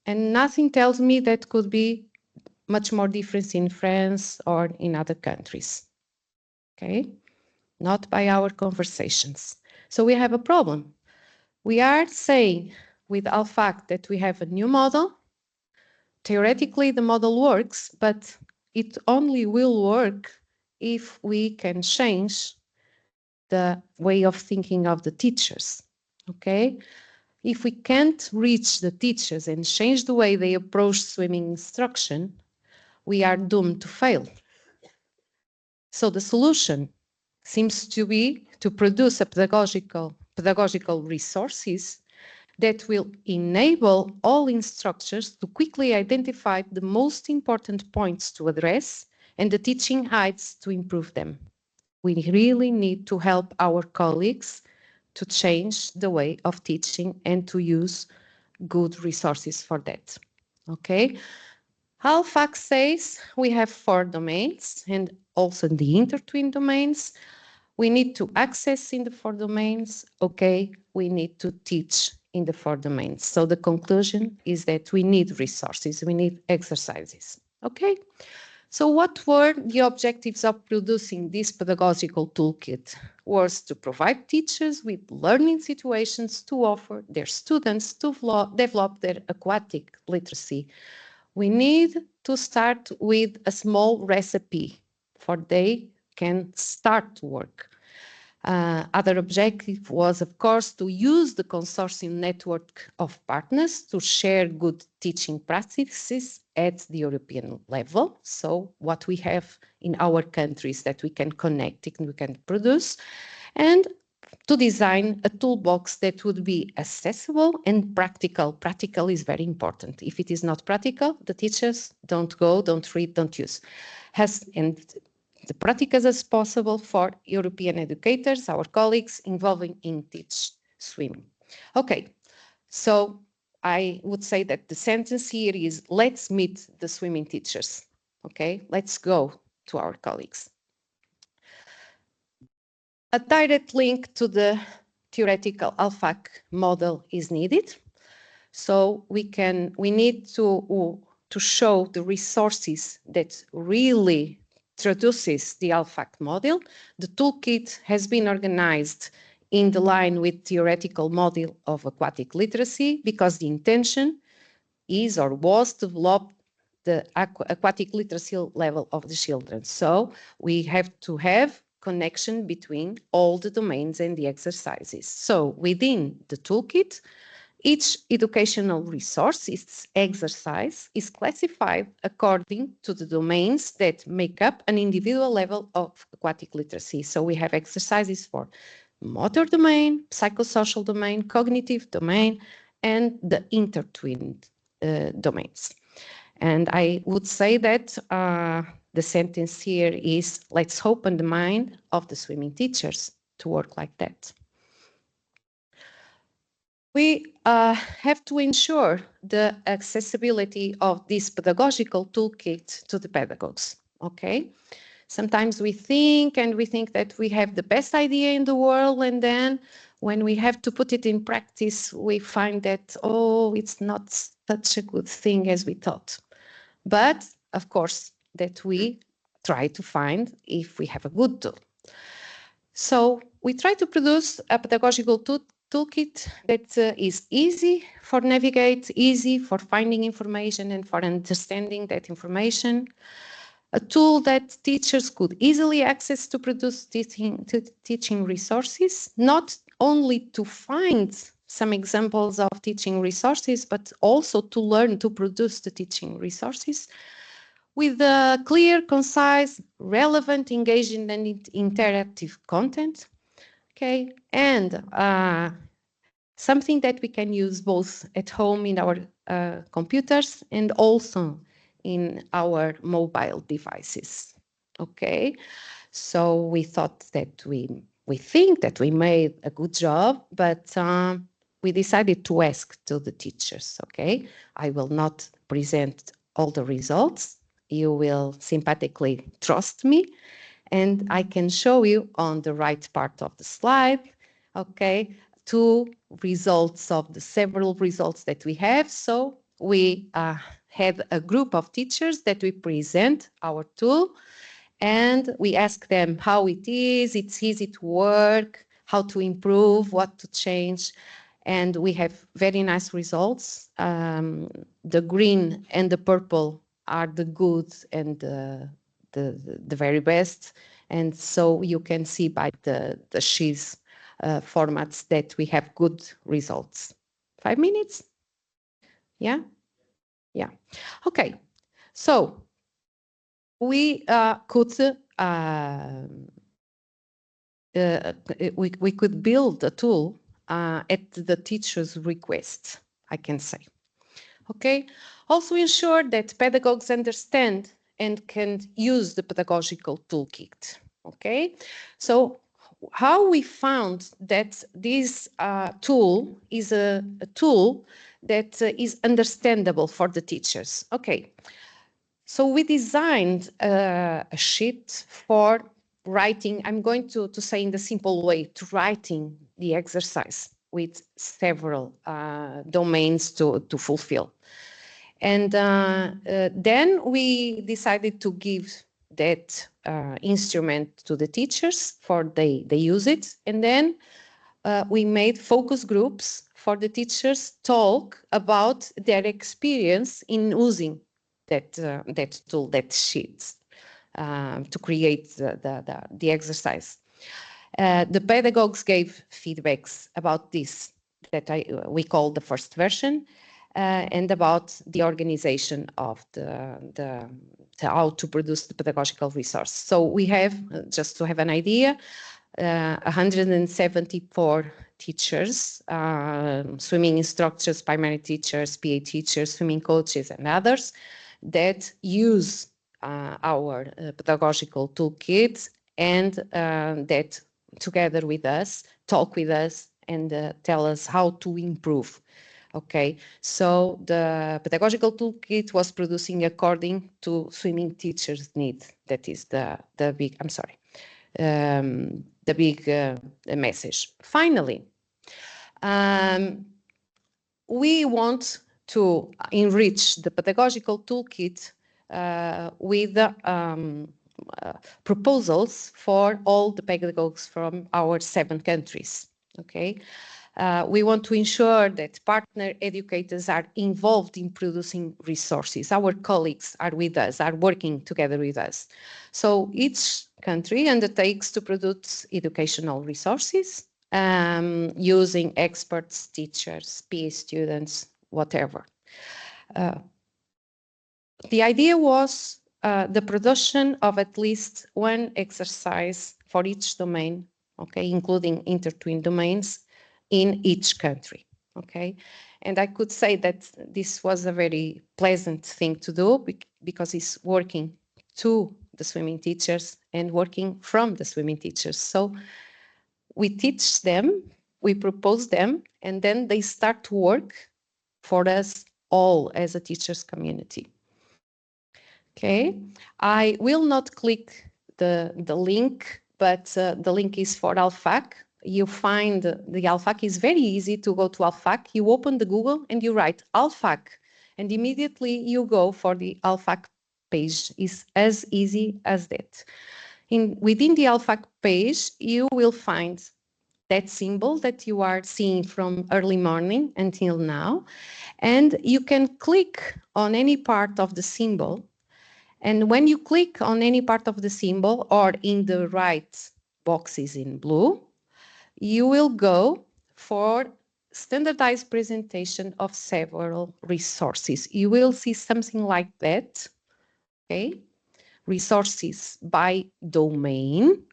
And nothing tells me that could be much more difference in France or in other countries, okay? Not by our conversations. So we have a problem. We are saying with ALFAC that we have a new model. Theoretically, the model works, but it only will work if we can change the way of thinking of the teachers, okay? If we can't reach the teachers and change the way they approach swimming instruction, we are doomed to fail. So the solution seems to be to produce a pedagogical resources that will enable all instructors to quickly identify the most important points to address and the teaching heights to improve them. We really need to help our colleagues to change the way of teaching and to use good resources for that. Okay. ALFAC says we have 4 domains and also the intertwined domains. We need to access in the 4 domains. Okay, we need to teach in the 4 domains. So the conclusion is that we need resources, we need exercises. Okay. So what were the objectives of producing this pedagogical toolkit? Was to provide teachers with learning situations to offer their students to develop their aquatic literacy. We need to start with a small recipe for they can start to work. Other objective was, of course, to use the consortium network of partners to share good teaching practices at the European level. So what we have in our countries that we can connect and we can produce, and to design a toolbox that would be accessible and practical. Practical is very important. If it is not practical, the teachers don't go, don't read, don't use. And the practical as possible for European educators, our colleagues involving in teach swimming. Okay, so I would say that the sentence here is, let's meet the swimming teachers. Okay, let's go to our colleagues. A direct link to the theoretical ALFAC model is needed. So we need to show the resources that really introduces the ALFAC model. The toolkit has been organized in the line with theoretical model of aquatic literacy because the intention is or was to develop the aquatic literacy level of the children. So we have to have connection between all the domains and the exercises. So within the toolkit, each educational resource, its exercise, is classified according to the domains that make up an individual level of aquatic literacy. So we have exercises for motor domain, psychosocial domain, cognitive domain, and the intertwined domains. And I would say that the sentence here is, let's open the mind of the swimming teachers to work like that. We have to ensure the accessibility of this pedagogical toolkit to the pedagogues, okay? Sometimes we think that we have the best idea in the world, and then when we have to put it in practice, we find that, oh, it's not such a good thing as we thought. But, of course, that we try to find if we have a good tool. So we try to produce a pedagogical toolkit that is easy for navigate, easy for finding information and for understanding that information. A tool that teachers could easily access to produce teaching resources, not only to find some examples of teaching resources, but also to learn to produce the teaching resources with a clear, concise, relevant, engaging, and interactive content. Okay, and something that we can use both at home in our computers and also in our mobile devices. Okay, so we thought that we think that we made a good job, but we decided to ask to the teachers. Okay, I will not present all the results. You will sympathetically trust me, and I can show you on the right part of the slide. Okay, two results of the several results that we have. So we had a group of teachers that we present our tool, and we ask them how it is, it's easy to work, how to improve, what to change, and we have very nice results. The green and the purple are the good and the very best, and so you can see by the sheets formats that we have good results. 5 minutes? Yeah? Yeah. Okay. So we could build a tool at the teacher's request, I can say. Okay. Also ensure that pedagogues understand and can use the pedagogical toolkit. Okay. So how we found that this tool is a tool that is understandable for the teachers. Okay, so we designed a sheet for writing. I'm going to say in the simple way, to writing the exercise with several domains to fulfill. And then we decided to give that instrument to the teachers for they use it, and then we made focus groups for the teachers talk about their experience in using that tool, that sheets to create the exercise. The pedagogues gave feedbacks about this that we call the first version. and about the organization of how to produce the pedagogical resource. So we have, just to have an idea, 174 teachers, swimming instructors, primary teachers, PA teachers, swimming coaches, and others that use our pedagogical toolkit and that together with us, talk with us and tell us how to improve. Okay, so the pedagogical toolkit was producing according to swimming teachers' need. That is the big, I'm sorry, the big message. Finally, we want to enrich the pedagogical toolkit with proposals for all the pedagogues from our 7 countries. Okay, we want to ensure that partner educators are involved in producing resources. Our colleagues are with us, are working together with us. So each country undertakes to produce educational resources using experts, teachers, PA students, whatever. The idea was the production of at least one exercise for each domain, okay, including intertwined domains in each country, okay? And I could say that this was a very pleasant thing to do because it's working to the swimming teachers and working from the swimming teachers. So we teach them, we propose them, and then they start to work for us all as a teachers community. Okay, I will not click the link, but the link is for ALFAC. You find the ALFAC is very easy to go to ALFAC. You open the Google and you write ALFAC, and immediately you go for the ALFAC page. It's as easy as that. Within the ALFAC page, you will find that symbol that you are seeing from early morning until now, and you can click on any part of the symbol. And when you click on any part of the symbol or in the right boxes in blue, you will go for standardized presentation of several resources. You will see something like that, okay? Resources by domain.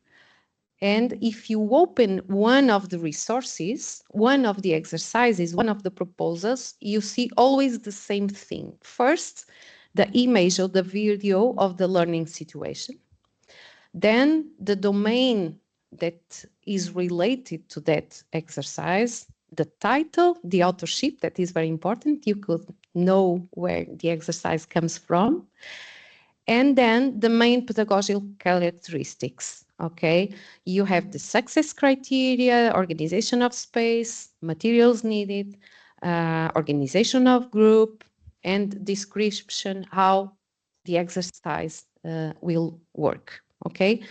And if you open one of the resources, one of the exercises, one of the proposals, you see always the same thing. First, the image or the video of the learning situation. Then the domain that is related to that exercise, the title, the authorship, that is very important. You could know where the exercise comes from. And then the main pedagogical characteristics, okay? You have the success criteria, organization of space, materials needed, organization of group, and description how the exercise will work, okay?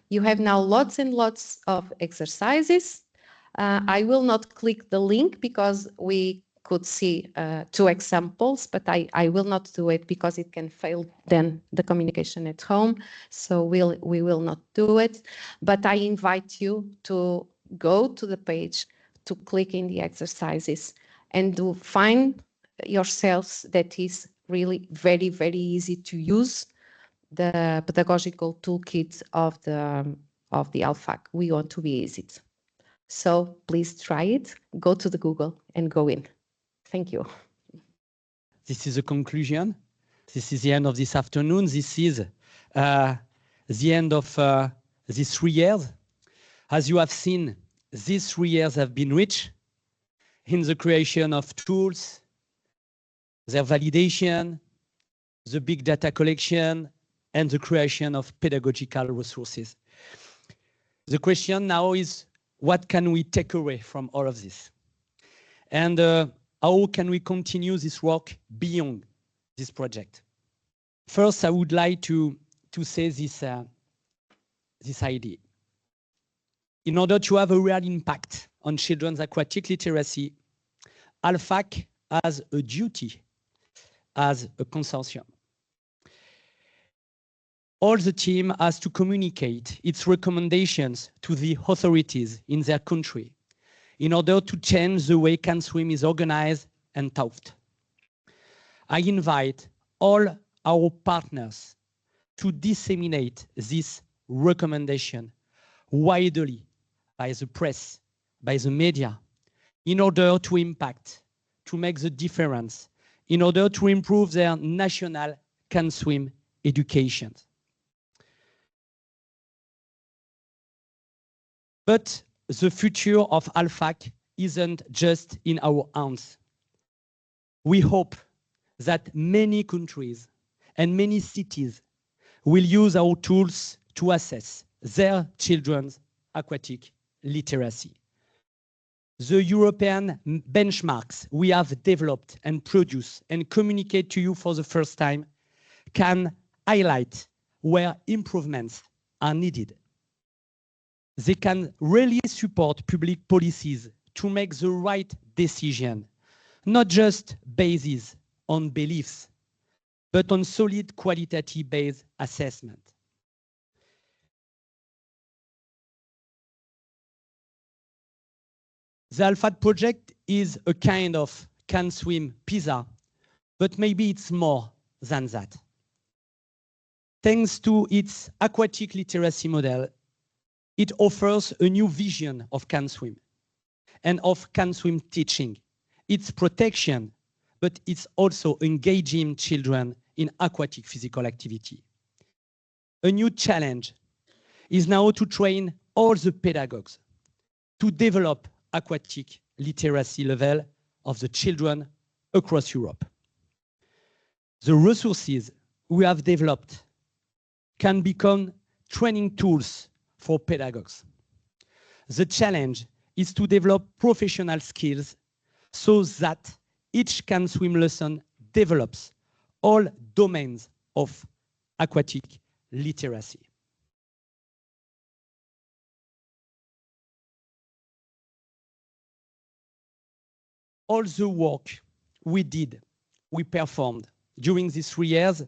You have now lots and lots of exercises. I will not click the link because we could see 2 examples, but I will not do it because it can fail then the communication at home. So we will not do it. But I invite you to go to the page, to click in the exercises and to find yourselves that is really very, very easy to use the pedagogical toolkit of the ALFAC. We want to be easy. So please try it, go to the Google and go in. Thank you. This is a conclusion. This is the end of this afternoon. This is the end of these 3 years. As you have seen, these 3 years have been rich in the creation of tools, their validation, the big data collection, and the creation of pedagogical resources. The question now is, what can we take away from all of this? And how can we continue this work beyond this project? First, I would like to say this idea. In order to have a real impact on children's aquatic literacy, ALFAC has a duty as a consortium. All the team has to communicate its recommendations to the authorities in their country in order to change the way CAN Swim is organized and taught. I invite all our partners to disseminate this recommendation widely by the press, by the media, in order to impact, to make the difference, in order to improve their national can swim education. But the future of ALFAC isn't just in our hands. We hope that many countries and many cities will use our tools to assess their children's aquatic literacy. The European benchmarks we have developed and produced and communicate to you for the first time can highlight where improvements are needed. They can really support public policies to make the right decision, not just based on beliefs, but on solid qualitative-based assessment. The ALFAC project is a kind of can swim PISA, but maybe it's more than that. Thanks to its aquatic literacy model, it offers a new vision of can swim and of can swim teaching. It's protection, but it's also engaging children in aquatic physical activity. A new challenge is now to train all the pedagogues to develop aquatic literacy level of the children across Europe. The resources we have developed can become training tools for pedagogues. The challenge is to develop professional skills so that each can swim lesson develops all domains of aquatic literacy. All the work we performed during these 3 years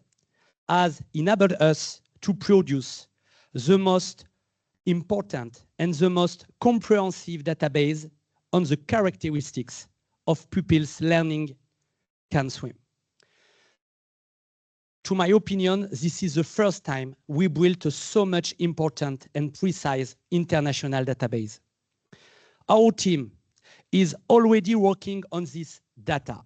has enabled us to produce the most important and the most comprehensive database on the characteristics of pupils learning can swim. To my opinion, this is the first time we built a so much important and precise international database. Our team is already working on this data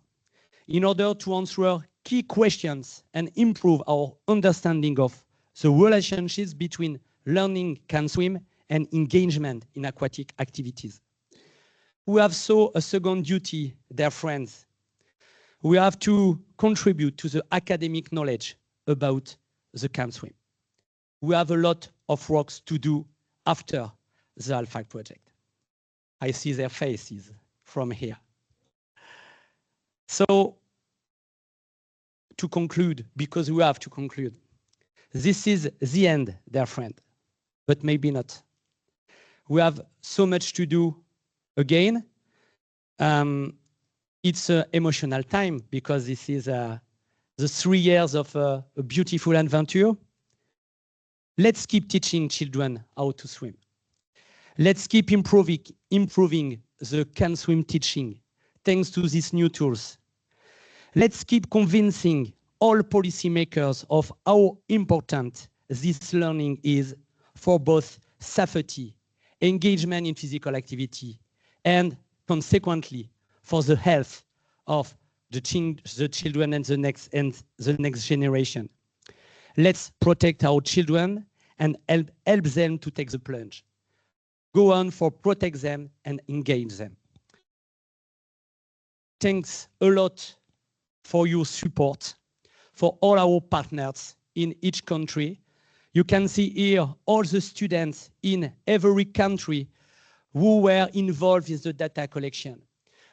in order to answer key questions and improve our understanding of the relationships between learning can swim and engagement in aquatic activities. We have so a second duty, dear friends. We have to contribute to the academic knowledge about the can swim. We have a lot of work to do after the ALFAC project. I see their faces from here. So, to conclude, because we have to conclude, this is the end, dear friend, but maybe not. We have so much to do again. It's an emotional time because this is the 3 years of a beautiful adventure. Let's keep teaching children how to swim. Let's keep improving the can swim teaching thanks to these new tools. Let's keep convincing all policymakers of how important this learning is for both safety, engagement in physical activity, and consequently for the health of the children and the next generation. Let's protect our children and help them to take the plunge. Go on for protect them and engage them. Thanks a lot for your support, for all our partners in each country. You can see here all the students in every country who were involved in the data collection.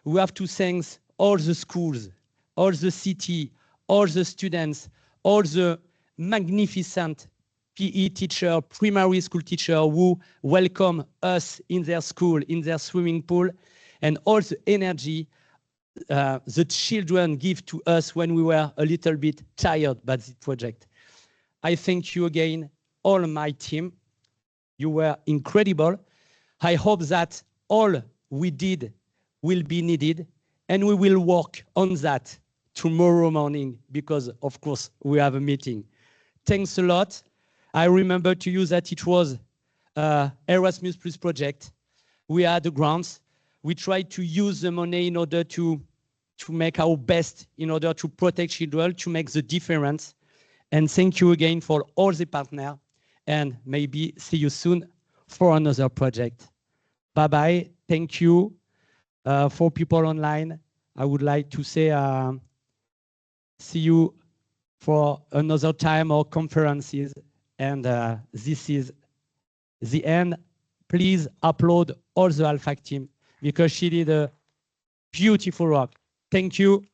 We have to thank all the schools, all the city, all the students, all the magnificent PE teacher, primary school teacher who welcome us in their school, in their swimming pool, and all the energy the children give to us when we were a little bit tired by this project. I thank you again, all my team. You were incredible. I hope that all we did will be needed, and we will work on that tomorrow morning because, of course, we have a meeting. Thanks a lot. I remember to you that it was Erasmus Plus project. We had the grants. We tried to use the money in order to make our best in order to protect children, to make the difference. And thank you again for all the partners. And maybe see you soon for another project. Bye-bye. Thank you. For people online, I would like to say see you for another time or conferences. And this is the end. Please upload all the ALFAC team because she did a beautiful work. Thank you.